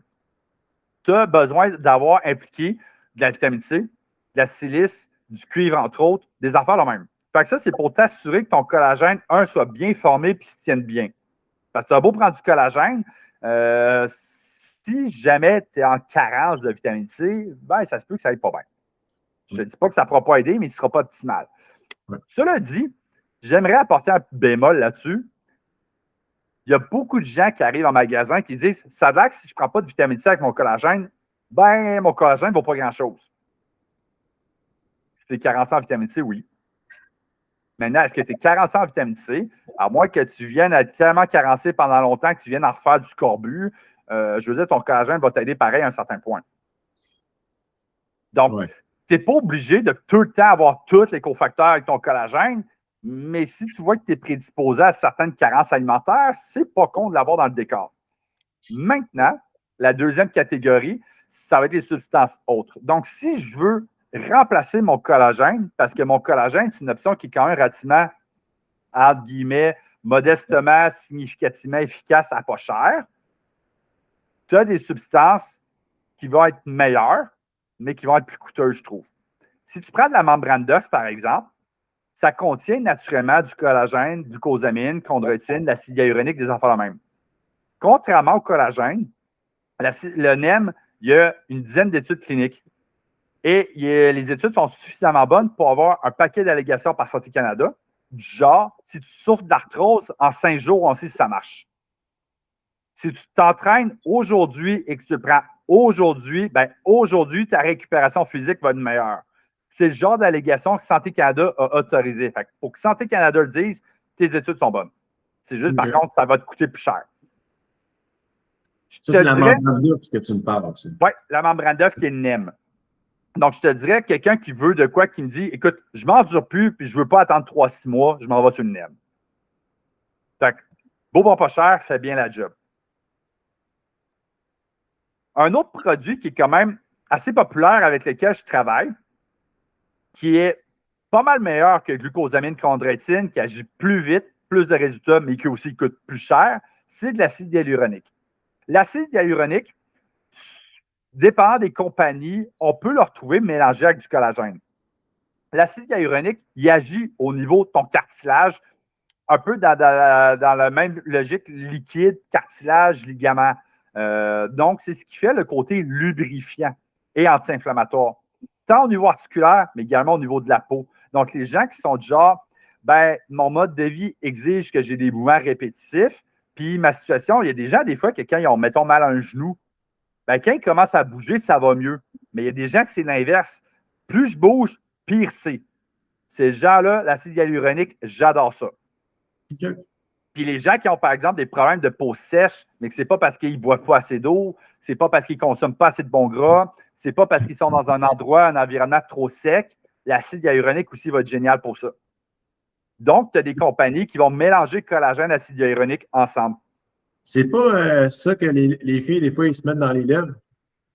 tu as besoin d'avoir impliqué de la vitamine C, de la silice, du cuivre, entre autres, des affaires là même. Fait que ça, c'est pour t'assurer que ton collagène, soit bien formé et se tienne bien. Parce que tu as beau prendre du collagène, si jamais tu es en carence de vitamine C, ben, ça se peut que ça aille pas bien. Je ne dis pas que ça ne pourra pas aider, mais il ne sera pas optimal. Ouais. Cela dit, j'aimerais apporter un bémol là-dessus. Il y a beaucoup de gens qui arrivent en magasin qui disent ça a l'air que si je ne prends pas de vitamine C avec mon collagène, ben mon collagène ne vaut pas grand-chose. Tu es carencé en vitamine C, oui. Maintenant, est-ce que tu es carencé en vitamine C, à moins que tu viennes être tellement carencé pendant longtemps que tu viennes en refaire du scorbut, je veux dire, ton collagène va t'aider pareil à un certain point. Donc, tu n'es pas obligé de tout le temps avoir tous les cofacteurs avec ton collagène, mais si tu vois que tu es prédisposé à certaines carences alimentaires, c'est pas con de l'avoir dans le décor. Maintenant, la deuxième catégorie, ça va être les substances autres. Donc, si je veux remplacer mon collagène, parce que mon collagène, c'est une option qui est quand même relativement, entre guillemets, modestement, significativement efficace à pas cher, tu as des substances qui vont être meilleures, mais qui vont être plus coûteuses, je trouve. Si tu prends de la membrane d'œuf, par exemple, ça contient naturellement du collagène, du glucosamine, chondroïtine, l'acide hyaluronique, des affaires de même. Contrairement au collagène, le NEM, il y a une dizaine d'études cliniques. Et les études sont suffisamment bonnes pour avoir un paquet d'allégations par Santé Canada. Du genre, si tu souffres d'arthrose, en 5 jours, on sait si ça marche. Si tu t'entraînes aujourd'hui et que tu le prends aujourd'hui, bien aujourd'hui, ta récupération physique va être meilleure. C'est le genre d'allégation que Santé Canada a autorisé. Fait pour que Santé Canada le dise, tes études sont bonnes. C'est juste, par contre, ça va te coûter plus cher. Ça, c'est la membrane d'œuf que tu me parles aussi. Oui, la membrane d'œuf qui est NEM. Donc, je te dirais, quelqu'un qui veut de quoi, qui me dit, écoute, je ne m'endure plus, puis je ne veux pas attendre 3-6 mois, je m'en vais sur le NEM. Fait que, beau, bon, pas cher, fait bien la job. Un autre produit qui est quand même assez populaire avec lequel je travaille, qui est pas mal meilleur que glucosamine chondroïtine, qui agit plus vite, plus de résultats, mais qui aussi coûte plus cher, c'est de l'acide hyaluronique. L'acide hyaluronique, dépendant des compagnies, on peut le retrouver mélangé avec du collagène. L'acide hyaluronique, il agit au niveau de ton cartilage, un peu dans la même logique liquide, cartilage, ligament. Donc, c'est ce qui fait le côté lubrifiant et anti-inflammatoire, tant au niveau articulaire, mais également au niveau de la peau. Donc, les gens qui sont du genre, ben, mon mode de vie exige que j'ai des mouvements répétitifs, puis ma situation, il y a des gens, des fois, que quand ils ont, mettons, mal à un genou, ben, quand ils commencent à bouger, ça va mieux. Mais il y a des gens que c'est l'inverse. Plus je bouge, pire c'est. Ces gens-là, l'acide hyaluronique, j'adore ça. Okay. Puis les gens qui ont, par exemple, des problèmes de peau sèche, mais que ce n'est pas parce qu'ils ne boivent pas assez d'eau, c'est pas parce qu'ils ne consomment pas assez de bons gras, c'est pas parce qu'ils sont dans un endroit, un environnement trop sec, l'acide hyaluronique aussi va être génial pour ça. Donc, tu as des compagnies qui vont mélanger collagène et acide hyaluronique ensemble. C'est pas ça que les filles, des fois, ils se mettent dans les lèvres?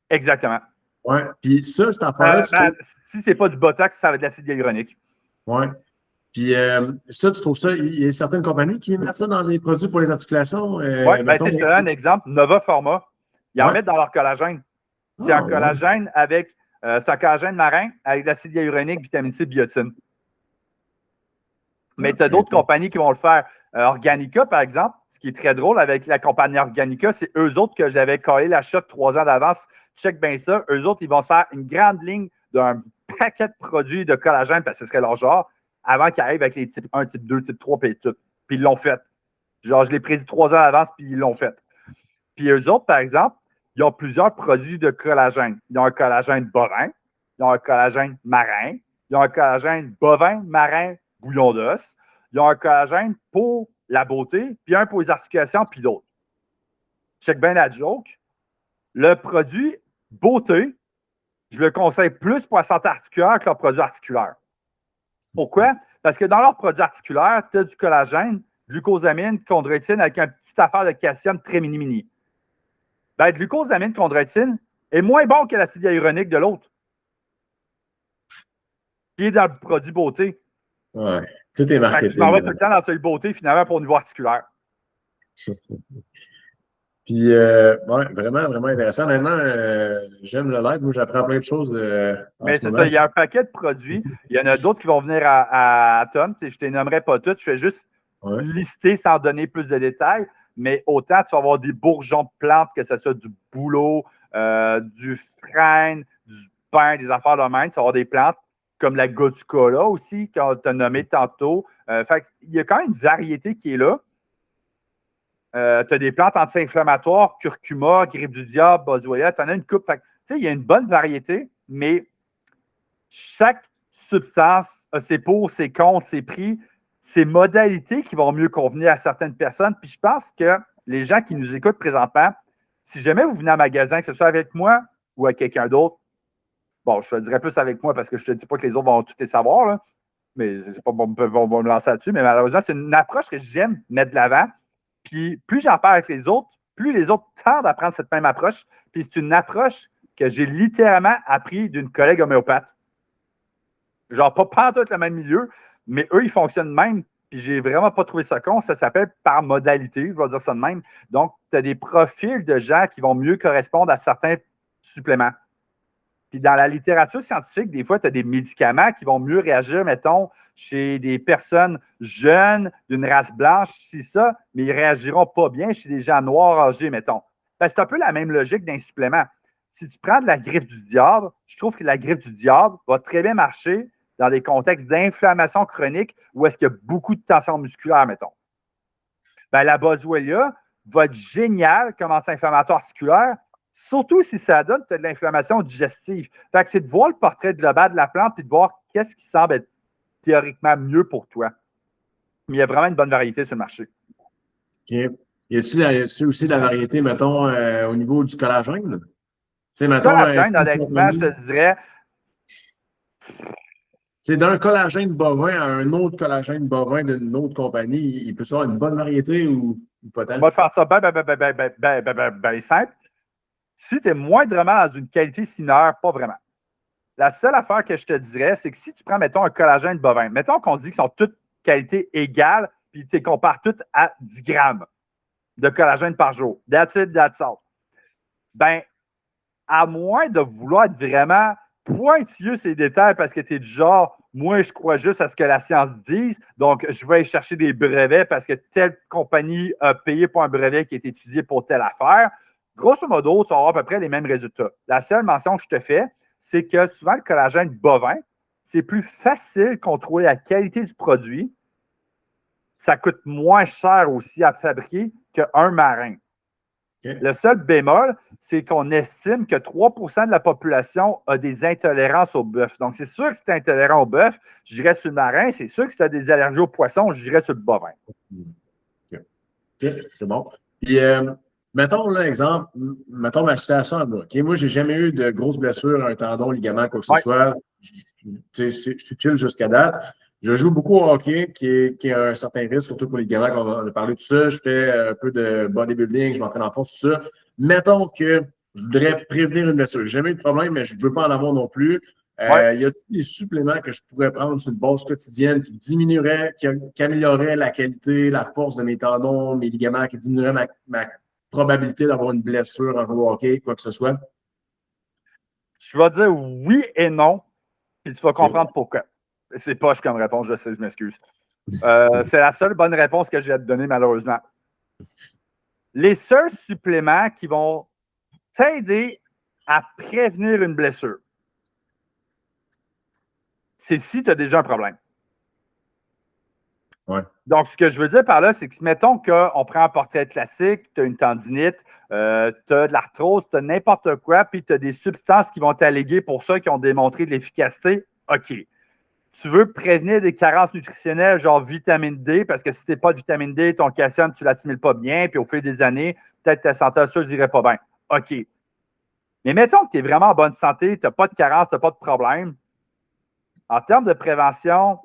Exactement. Oui. Puis ça, cette affaire-là, si ce n'est pas du Botox, ça va être de l'acide hyaluronique. Oui. Puis ça, tu trouves ça, il y a certaines compagnies qui mettent ça dans les produits pour les articulations. Oui, ben, je te donne un exemple. Nova Pharma, ils en mettent dans leur collagène. C'est un collagène avec, c'est un collagène marin avec de l'acide hyaluronique, vitamine C, biotine. Mais tu as d'autres compagnies qui vont le faire. Organica, par exemple, ce qui est très drôle avec la compagnie Organica, c'est eux autres que j'avais collé la shot 3 ans d'avance. Check bien ça. Eux autres, ils vont se faire une grande ligne d'un paquet de produits de collagène, parce que ce serait leur genre, avant qu'ils arrivent avec les types 1, type 2, type 3, puis tout. Puis ils l'ont fait. Genre, je l'ai pris 3 ans d'avance, puis ils l'ont fait. Puis eux autres, par exemple, ils ont plusieurs produits de collagène. Ils ont un collagène bovin, ils ont un collagène marin, ils ont un collagène bovin, marin, bouillon d'os. Ils ont un collagène pour la beauté, puis un pour les articulations, puis l'autre. Check bien la joke. Le produit beauté, je le conseille plus pour la santé articulaire que leur produit articulaire. Pourquoi? Parce que dans leur produit articulaire, tu as du collagène, glucosamine, chondroïtine avec une petite affaire de calcium très mini-mini. Ben, glucosamine, chondroïtine est moins bon que l'acide hyaluronique de l'autre, qui est dans le produit beauté. Oui, tout est marketing. Je m'en vais tout le temps dans celui beauté, finalement, pour le niveau articulaire. Puis, ouais, vraiment, vraiment intéressant. Maintenant, j'aime le live. Moi, j'apprends plein de choses. Mais c'est ça, il y a un paquet de produits. Il y en a d'autres qui vont venir à tonnes. Je ne te les nommerai pas toutes. Je fais juste lister sans donner plus de détails. Mais autant tu vas avoir des bourgeons de plantes, que ce soit du bouleau, du frêne, du pain, des affaires de même. Tu vas avoir des plantes comme la gotucola aussi, qu'on t'a nommé tantôt. Fait il y a quand même une variété qui est là. Tu as des plantes anti-inflammatoires, curcuma, grippe du diable, boswellia, tu en as une coupe. Il y a une bonne variété, mais chaque substance a ses pour, ses contre, ses prix, ses modalités qui vont mieux convenir à certaines personnes. Puis je pense que les gens qui nous écoutent présentement, si jamais vous venez à un magasin, que ce soit avec moi ou avec quelqu'un d'autre, bon, je te dirais plus avec moi parce que je ne te dis pas que les autres vont tout les savoir, là, mais c'est pas bon, on va me lancer là-dessus, mais malheureusement, c'est une approche que j'aime mettre de l'avant. Puis plus j'en parle avec les autres, plus les autres tendent à prendre cette même approche. Puis c'est une approche que j'ai littéralement appris d'une collègue homéopathe. Genre, pas en tout le même milieu, mais eux, ils fonctionnent même. Puis j'ai vraiment pas trouvé ça con. Ça s'appelle par modalité, je vais dire ça de même. Donc, tu as des profils de gens qui vont mieux correspondre à certains suppléments. Puis dans la littérature scientifique, des fois, tu as des médicaments qui vont mieux réagir, mettons, chez des personnes jeunes, d'une race blanche, c'est ça, mais ils ne réagiront pas bien chez des gens noirs âgés, mettons. Ben, c'est un peu la même logique d'un supplément. Si tu prends de la griffe du diable, je trouve que la griffe du diable va très bien marcher dans des contextes d'inflammation chronique où est-ce qu'il y a beaucoup de tension musculaire, mettons. Ben, la boswellia va être géniale comme anti-inflammatoire articulaire, surtout si ça donne de l'inflammation digestive. Fait que c'est de voir le portrait global de la plante et de voir qu'est-ce qui semble être théoriquement mieux pour toi. Mais il y a vraiment une bonne variété sur le marché. OK. Y a-t-il aussi de la variété, mettons, au niveau du collagène? Tu sais, mettons, Collagène, honnêtement, je te dirais, c'est d'un collagène bovin à un autre collagène bovin d'une autre compagnie, il peut y avoir une bonne variété ou pas tant? on va faire ça bien simple. Si tu es moindrement dans une qualité similaire, pas vraiment. La seule affaire que je te dirais, c'est que si tu prends, mettons, un collagène bovin, mettons qu'on se dit qu'ils sont toutes qualité égale, puis tu les compares toutes à 10 grammes de collagène par jour. That's it, that's all. Ben, à moins de vouloir être vraiment pointilleux ces détails parce que tu es du genre, moi, je crois juste à ce que la science dise, donc je vais aller chercher des brevets parce que telle compagnie a payé pour un brevet qui est étudié pour telle affaire. Grosso modo, tu vas avoir à peu près les mêmes résultats. La seule mention que je te fais, c'est que souvent, le collagène bovin, c'est plus facile de contrôler la qualité du produit. Ça coûte moins cher aussi à fabriquer qu'un marin. Okay. Le seul bémol, c'est qu'on estime que 3% de la population a des intolérances au bœuf. Donc, c'est sûr que si tu es intolérant au bœuf, j'irais sur le marin. C'est sûr que si tu as des allergies aux poissons, j'irais sur le bovin. OK. Okay. C'est bon. Puis, mettons, là, exemple, mettons ma situation à moi. Okay? Moi, j'ai jamais eu de grosses blessures à un tendon, ligament, quoi que ce Ouais. soit. Je suis chill jusqu'à date. Je joue beaucoup au hockey, qui a un certain risque, surtout pour les gamins, on a parlé de tout ça. Je fais un peu de bodybuilding, je m'entraîne en force, tout ça. Mettons que je voudrais prévenir une blessure. J'ai jamais eu de problème, mais je ne veux pas en avoir non plus. Ouais. Y a-t-il des suppléments que je pourrais prendre sur une base quotidienne qui diminuerait, qui améliorerait la qualité, la force de mes tendons, mes ligaments, qui diminuerait ma probabilité d'avoir une blessure en jouant au hockey, quoi que ce soit? Je vais dire oui et non, puis tu vas Okay. comprendre pourquoi. C'est poche comme réponse, je sais, je m'excuse. C'est la seule bonne réponse que j'ai à te donner, malheureusement. Les seuls suppléments qui vont t'aider à prévenir une blessure, c'est si tu as déjà un problème. Ouais. Donc, ce que je veux dire par là, c'est que mettons qu'on prend un portrait classique, tu as une tendinite, tu as de l'arthrose, tu as n'importe quoi, puis tu as des substances qui vont t'alléguer pour ça, qui ont démontré de l'efficacité, OK. Tu veux prévenir des carences nutritionnelles, genre vitamine D, parce que si tu n'es pas de vitamine D, ton calcium, tu ne l'assimiles pas bien, puis au fil des années, peut-être ta santé osseuse n'irait pas bien. OK. Mais mettons que tu es vraiment en bonne santé, tu n'as pas de carence, tu n'as pas de problème. En termes de prévention,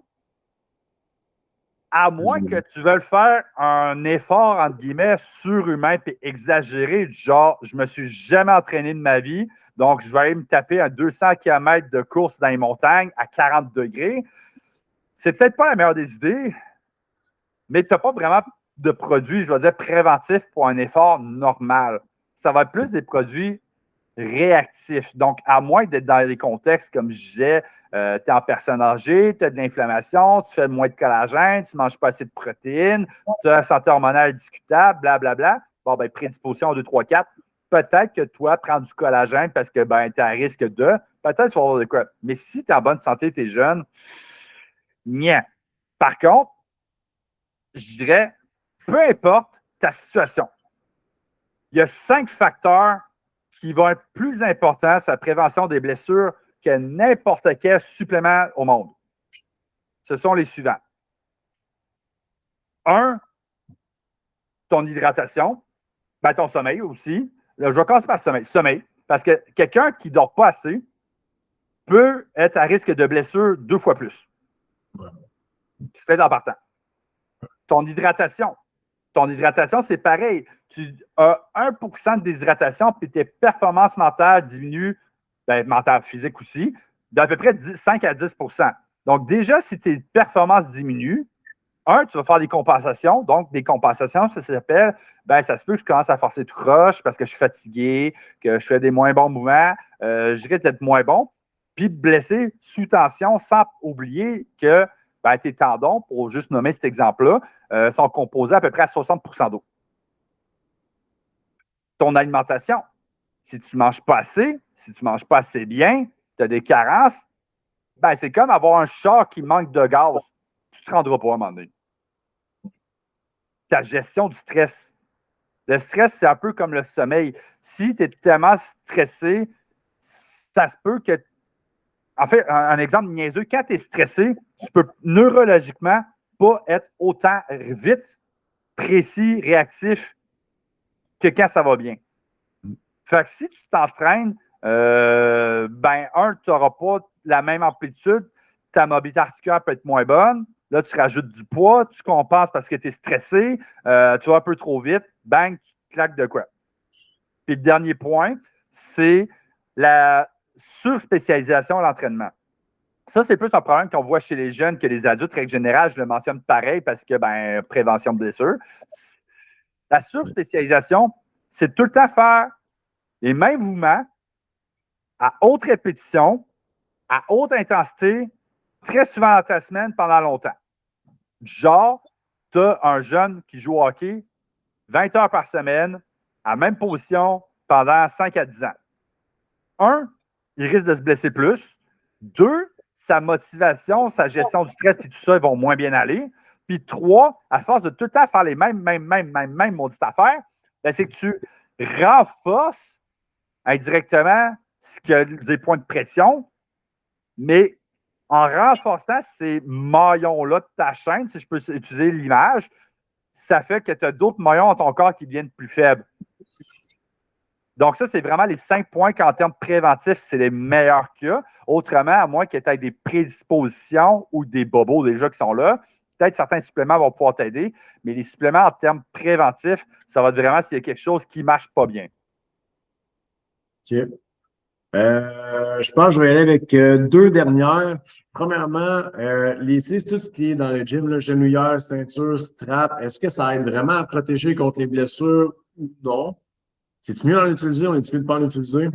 à moins que tu veuilles faire un effort, entre guillemets, surhumain et exagéré, genre, je ne me suis jamais entraîné de ma vie, donc je vais aller me taper un 200 km de course dans les montagnes à 40 degrés. C'est peut-être pas la meilleure des idées, mais tu n'as pas vraiment de produits, je vais dire, préventifs pour un effort normal. Ça va être plus des produits réactif. Donc, à moins d'être dans des contextes, comme je disais, tu es en personne âgée, tu as de l'inflammation, tu fais moins de collagène, tu ne manges pas assez de protéines, tu as la santé hormonale discutable, blablabla. Bon, ben, prédisposition 2, 3, 4. Peut-être que toi, prends du collagène parce que ben, tu es à risque de. Peut-être que tu vas avoir de quoi. Mais si tu es en bonne santé, tu es jeune, rien. Par contre, je dirais, peu importe ta situation, il y a 5 facteurs qui vont être plus importants sur la prévention des blessures que n'importe quel supplément au monde. Ce sont les suivants. 1, ton hydratation, ben ton sommeil aussi. Là, je vais commencer par le sommeil. Sommeil, parce que quelqu'un qui ne dort pas assez peut être à risque de blessure 2 fois plus. C'est en partant. Ton hydratation. ton hydratation, c'est pareil. Tu as 1% de déshydratation, puis tes performances mentales diminuent, mentales, physiques aussi, d'à peu près 5 à 10%. Donc, déjà, si tes performances diminuent, tu vas faire des compensations. Donc, des compensations, ça s'appelle, ça se peut que je commence à forcer tout croche parce que je suis fatigué, que je fais des moins bons mouvements, je risque d'être moins bon, puis blessé sous tension, sans oublier que tes tendons, pour juste nommer cet exemple-là, sont composés à peu près à 60% d'eau. Ton alimentation, si tu ne manges pas assez, si tu ne manges pas assez bien, tu as des carences, c'est comme avoir un char qui manque de gaz. Tu ne te rendras pas à un moment donné. Ta gestion du stress. Le stress, c'est un peu comme le sommeil. Si tu es tellement stressé, ça se peut que. En fait, un exemple niaiseux, quand tu es stressé, tu peux neurologiquement pas être autant vite, précis, réactif que quand ça va bien. Fait que si tu t'entraînes, tu n'auras pas la même amplitude, ta mobilité articulaire peut être moins bonne. Là, tu rajoutes du poids, tu compenses parce que tu es stressé, tu vas un peu trop vite, bang, tu te claques de quoi. Puis le dernier point, c'est la surspécialisation à l'entraînement. Ça, c'est plus un problème qu'on voit chez les jeunes que les adultes. Règle générale, je le mentionne pareil parce que, prévention de blessures. La surspécialisation, c'est tout le temps faire les mêmes mouvements à haute répétition, à haute intensité, très souvent dans ta semaine pendant longtemps. Genre, tu as un jeune qui joue au hockey 20 heures par semaine, à la même position pendant 5 à 10 ans. 1, il risque de se blesser plus. 2, sa motivation, sa gestion du stress et tout ça, ils vont moins bien aller. Puis 3, à force de tout le temps faire les mêmes maudites affaires, c'est que tu renforces indirectement des points de pression, mais en renforçant ces maillons-là de ta chaîne, si je peux utiliser l'image, ça fait que tu as d'autres maillons dans ton corps qui deviennent plus faibles. Donc, ça, c'est vraiment les 5 points qu'en termes préventifs, c'est les meilleurs qu'il y a. Autrement, à moins que tu aies des prédispositions ou des bobos déjà qui sont là, peut-être certains suppléments vont pouvoir t'aider, mais les suppléments en termes préventifs, ça va être vraiment s'il y a quelque chose qui ne marche pas bien. OK. Je pense que je vais aller avec 2 dernières. Premièrement, tout ce qui est dans le gym, là, genouillère, ceinture, strap, est-ce que ça aide vraiment à protéger contre les blessures ou non? C'est-tu mieux d'en utiliser ou est-tu mieux de ne pas en utiliser?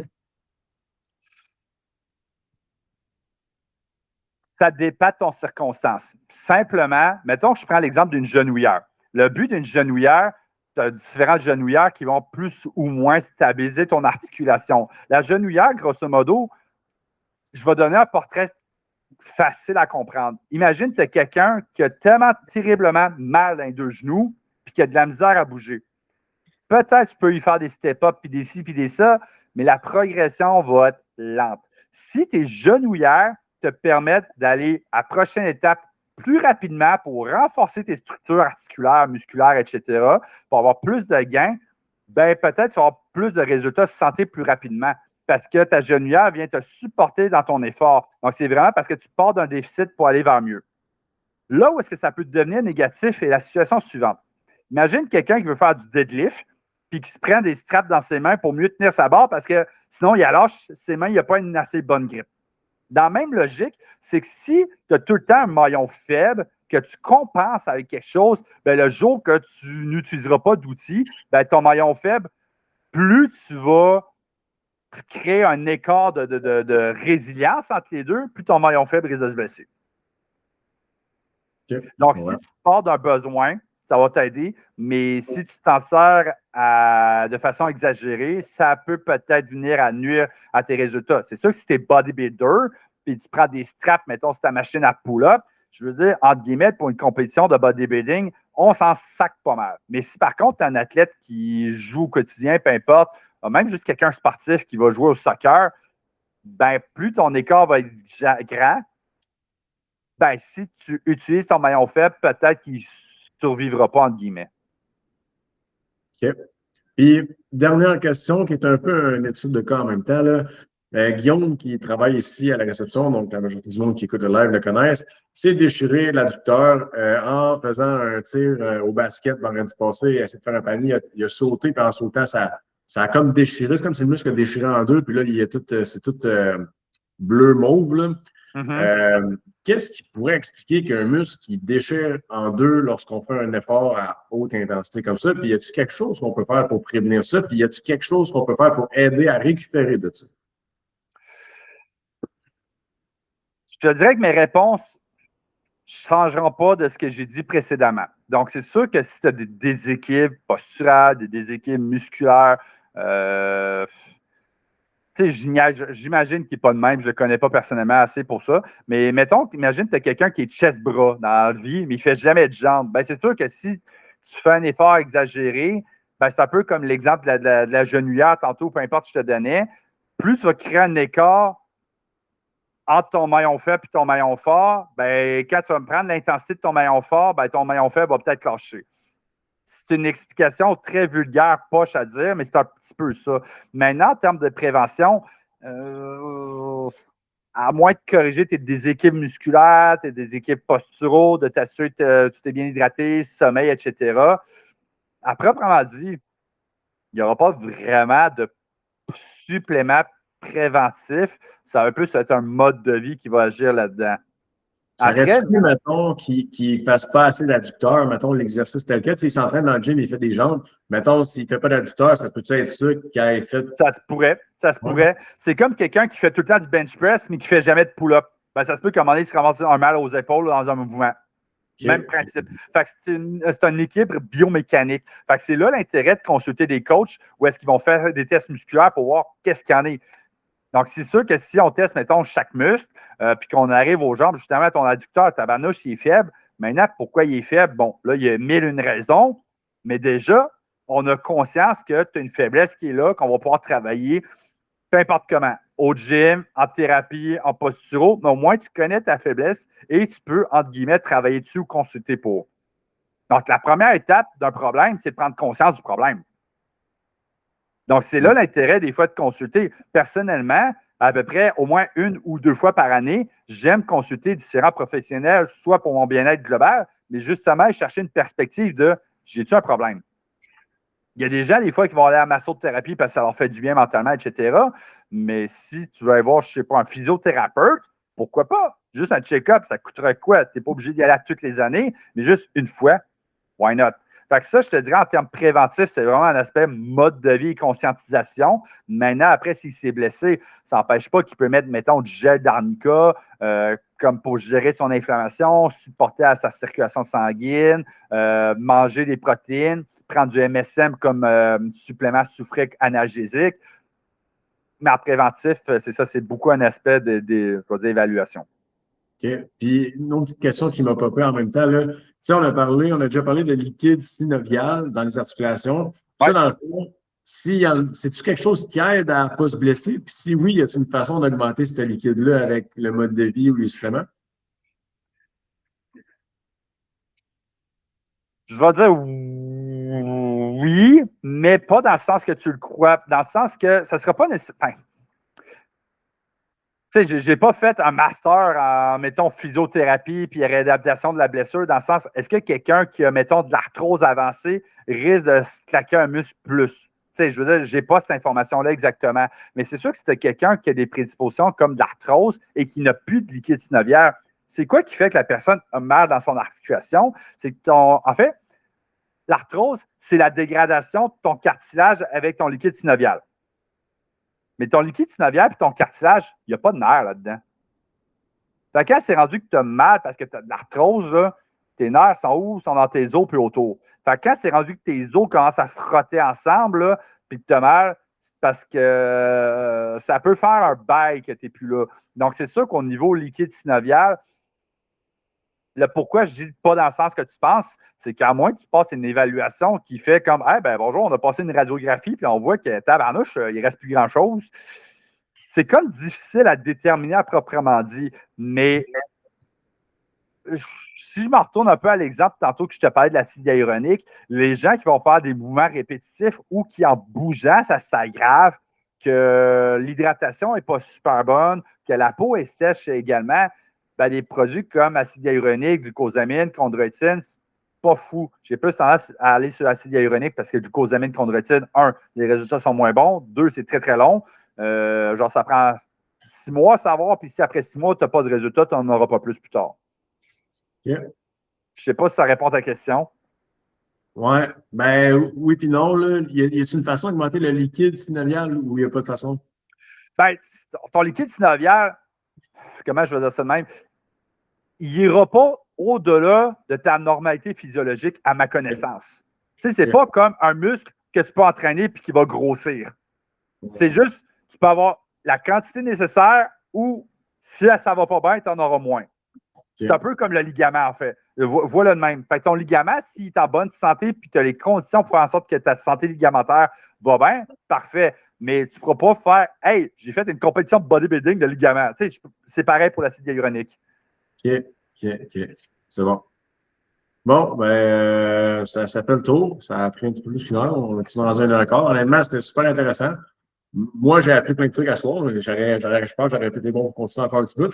Ça dépend de ton circonstance. Simplement, mettons que je prends l'exemple d'une genouillère. Le but d'une genouillère, tu as différentes genouillères qui vont plus ou moins stabiliser ton articulation. La genouillère, grosso modo, je vais donner un portrait facile à comprendre. Imagine que tu as quelqu'un qui a tellement terriblement mal dans les 2 genoux puis qui a de la misère à bouger. Peut-être tu peux lui faire des step-up, puis des ci, puis des ça, mais la progression va être lente. Si tes genouillères te permettent d'aller à la prochaine étape plus rapidement pour renforcer tes structures articulaires, musculaires, etc., pour avoir plus de gains, peut-être tu vas avoir plus de résultats de santé plus rapidement parce que ta genouillère vient te supporter dans ton effort. Donc, c'est vraiment parce que tu pars d'un déficit pour aller vers mieux. Là où est-ce que ça peut devenir négatif est la situation suivante. Imagine quelqu'un qui veut faire du deadlift puis qui se prend des straps dans ses mains pour mieux tenir sa barre parce que sinon, il lâche ses mains, il n'a pas une assez bonne grippe. Dans la même logique, c'est que si tu as tout le temps un maillon faible, que tu compenses avec quelque chose, le jour que tu n'utiliseras pas d'outils, ton maillon faible, plus tu vas créer un écart de résilience entre les deux, plus ton maillon faible risque de se blesser. Okay. Donc, si tu pars d'un besoin, ça va t'aider, mais si tu t'en sers de façon exagérée, ça peut peut-être venir à nuire à tes résultats. C'est sûr que si tu es bodybuilder, puis tu prends des straps, mettons, sur ta machine à pull-up, je veux dire, entre guillemets, pour une compétition de bodybuilding, on s'en sac pas mal. Mais si par contre, tu es un athlète qui joue au quotidien, peu importe, même juste quelqu'un sportif qui va jouer au soccer, plus ton écart va être grand, si tu utilises ton maillon faible, peut-être qu'il ne survivra pas, entre guillemets. OK. Puis, dernière question qui est un peu une étude de cas en même temps. Là. Guillaume, qui travaille ici à la réception, donc la majorité du monde qui écoute le live le connaissent, s'est déchiré l'adducteur en faisant un tir au basket vendredi passé. Il a essayé de faire un panier, il a sauté, puis en sautant, ça a comme déchiré. C'est comme si le muscle a déchiré en deux, puis là, c'est tout bleu mauve, là. Qu'est-ce qui pourrait expliquer qu'un muscle qui déchire en deux lorsqu'on fait un effort à haute intensité comme ça? Puis y a-t-il quelque chose qu'on peut faire pour prévenir ça? Puis y a-t-il quelque chose qu'on peut faire pour aider à récupérer de ça? Je te dirais que mes réponses ne changeront pas de ce que j'ai dit précédemment. Donc, c'est sûr que si tu as des déséquilibres posturales, des déséquilibres musculaires, j'imagine qu'il n'est pas de même, je ne le connais pas personnellement assez pour ça, mais mettons, imagine que tu as quelqu'un qui est chest-bras dans la vie, mais il ne fait jamais de jambes. Ben, c'est sûr que si tu fais un effort exagéré, ben, c'est un peu comme l'exemple de la genouillère tantôt, peu importe, je te donnais. Plus tu vas créer un écart entre ton maillon faible et ton maillon fort, ben, quand tu vas me prendre l'intensité de ton maillon fort, ben, ton maillon faible va peut-être lâcher. C'est une explication très vulgaire, poche à dire, mais c'est un petit peu ça. Maintenant, en termes de prévention, à moins de corriger tes déséquilibres musculaires, tes déséquilibres posturaux, de t'assurer que tu t'es bien hydraté, sommeil, etc., à proprement dit, il n'y aura pas vraiment de supplément préventif. Ça va un peu être un mode de vie qui va agir là-dedans. Ça aurait-tu pu, mettons, qu'il ne fasse pas assez d'adducteurs, mettons, l'exercice tel quel, il s'entraîne dans le gym, il fait des jambes, mettons, s'il ne fait pas d'adducteurs, ça peut-être être ça qu'il ait fait? Ça se pourrait, ça se pourrait. C'est comme quelqu'un qui fait tout le temps du bench press, mais qui ne fait jamais de pull-up. Ben, ça se peut qu'à un moment donné, il se ramasse un mal aux épaules dans un mouvement. Okay. Même principe. Fait que c'est un équilibre biomécanique. Fait que c'est là l'intérêt de consulter des coachs où est-ce qu'ils vont faire des tests musculaires pour voir qu'est-ce qu'il y en a. Donc, c'est sûr que si on teste, mettons, chaque muscle, puis qu'on arrive aux jambes, justement, ton adducteur, ta banouche, il est faible. Maintenant, pourquoi il est faible? Bon, là, il y a mille une raisons, mais déjà, on a conscience que tu as une faiblesse qui est là, qu'on va pouvoir travailler, peu importe comment, au gym, en thérapie, en posturo, mais au moins, tu connais ta faiblesse et tu peux, entre guillemets, travailler dessus ou consulter pour. Donc, la première étape d'un problème, c'est de prendre conscience du problème. Donc, c'est là l'intérêt des fois de consulter. Personnellement, à peu près au moins une ou deux fois par année, j'aime consulter différents professionnels, soit pour mon bien-être global, mais justement chercher une perspective de j'ai-tu un problème? Il y a des gens, des fois, qui vont aller à la massothérapie parce que ça leur fait du bien mentalement, etc. Mais si tu veux aller voir, je ne sais pas, un physiothérapeute, pourquoi pas? Juste un check-up, ça coûterait quoi? Tu n'es pas obligé d'y aller toutes les années, mais juste une fois, why not? Fait que ça, je te dirais, en termes préventifs, c'est vraiment un aspect mode de vie et conscientisation. Maintenant, après, s'il s'est blessé, ça n'empêche pas qu'il peut mettre, mettons, du gel d'arnica comme pour gérer son inflammation, supporter à sa circulation sanguine, manger des protéines, prendre du MSM comme supplément soufrique analgésique. Mais en préventif, c'est ça, c'est beaucoup un aspect d'évaluation. OK. Puis, une autre petite question qui m'a popé en même temps, là. Tu sais, on a déjà parlé de liquide synovial dans les articulations. Ça, dans le fond, c'est-tu quelque chose qui aide à ne pas se blesser? Puis si oui, y a-t-il une façon d'augmenter ce liquide-là avec le mode de vie ou les suppléments? Je vais dire oui, mais pas dans le sens que tu le crois. Dans le sens que ça ne sera pas nécessaire. Tu sais, je n'ai pas fait un master en, mettons, physiothérapie puis réadaptation de la blessure, dans le sens, est-ce que quelqu'un qui a, mettons, de l'arthrose avancée risque de se claquer un muscle plus? Tu sais, je veux dire, je n'ai pas cette information-là exactement. Mais c'est sûr que si tu as quelqu'un qui a des prédispositions comme de l'arthrose et qui n'a plus de liquide synovial, c'est quoi qui fait que la personne a mal dans son articulation? C'est que en fait, l'arthrose, c'est la dégradation de ton cartilage avec ton liquide synovial. Mais ton liquide synovial et ton cartilage, il n'y a pas de nerfs là-dedans. Fait que quand c'est rendu que tu as mal parce que tu as de l'arthrose, là, tes nerfs sont où? Ils sont dans tes os puis autour. Fait que quand c'est rendu que tes os commencent à frotter ensemble, puis que tu as mal, c'est parce que ça peut faire un bail que tu n'es plus là. Donc, c'est sûr qu'au niveau liquide synovial, le pourquoi je dis pas dans le sens que tu penses, c'est qu'à moins que tu passes une évaluation qui fait comme hey, ben bonjour, on a passé une radiographie, puis on voit que tabarnouche, il ne reste plus grand-chose. C'est comme difficile à déterminer à proprement dit. Mais si je me retourne un peu à l'exemple tantôt que je te parlais de l'acide hyaluronique, les gens qui vont faire des mouvements répétitifs ou qui, en bougeant, ça s'aggrave, que l'hydratation n'est pas super bonne, que la peau est sèche également, ben, des produits comme acide hyaluronique, glucosamine, chondroïtine, c'est pas fou. J'ai plus tendance à aller sur l'acide hyaluronique parce que glucosamine, chondroïtine, les résultats sont moins bons. 2, c'est très, très long. Genre, ça prend 6 mois à savoir, puis si après 6 mois, tu n'as pas de résultats, tu n'en auras pas plus tard. Yeah. Je ne sais pas si ça répond à ta question. Ouais, ben oui puis non, là. Y a-t-il une façon d'augmenter le liquide synovial ou il n'y a pas de façon? Ben, ton liquide synovial, comment je vais dire ça de même, il n'ira pas au-delà de ta normalité physiologique, à ma connaissance. Tu sais, c'est pas comme un muscle que tu peux entraîner et qui va grossir. C'est juste, tu peux avoir la quantité nécessaire ou si ça ne va pas bien, tu en auras moins. C'est un peu comme le ligament, en fait. Voilà le même. Fait que ton ligament, s'il est en bonne santé et que tu as les conditions pour faire en sorte que ta santé ligamentaire va bien, parfait. Mais tu ne pourras pas faire hey, j'ai fait une compétition de bodybuilding de ligament. Tu sais, c'est pareil pour l'acide hyaluronique. OK. C'est bon. Bon, ben, ça fait le tour. Ça a pris un petit peu plus qu'une heure. On a quasiment rendu 1 heure et quart. Honnêtement, c'était super intéressant. Moi, j'ai appris plein de trucs à soir. Je pense que j'aurais pu être bon pour continuer encore un petit peu.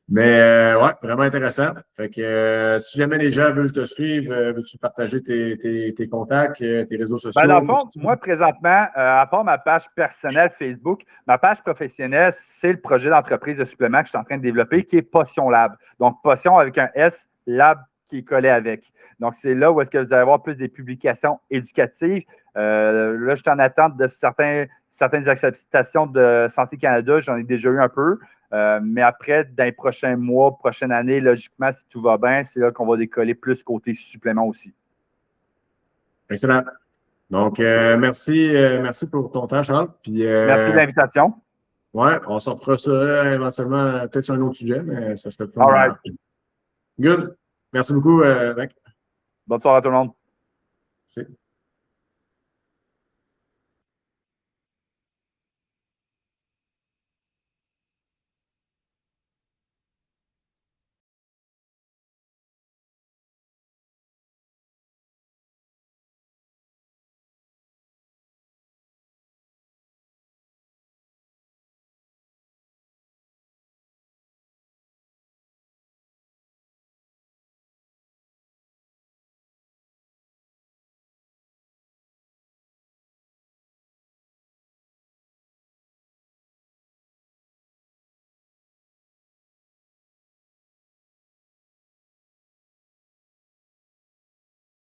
Mais ouais, vraiment intéressant. Fait que si jamais les gens veulent te suivre, veux-tu partager tes contacts, tes réseaux Ben, dans le sociaux? fond, moi, présentement, à part ma page personnelle Facebook, ma page professionnelle, c'est le projet d'entreprise de suppléments que je suis en train de développer, qui est Potion Lab. Donc, Potion avec un S, Lab qui est collé avec. Donc, c'est là où est-ce que vous allez avoir plus des publications éducatives. Là, je suis en attente de certaines acceptations de Santé Canada. J'en ai déjà eu un peu. Mais après, dans les prochains mois, prochaine année, logiquement, si tout va bien, c'est là qu'on va décoller plus côté supplément aussi. Excellent. Donc, merci pour ton temps, Charles. Puis, Merci de l'invitation. ouais, on s'en fera ça éventuellement, peut-être sur un autre sujet, mais ça serait le fun. All right. Good. Merci beaucoup, mec. Bonne soirée à tout le monde. Merci.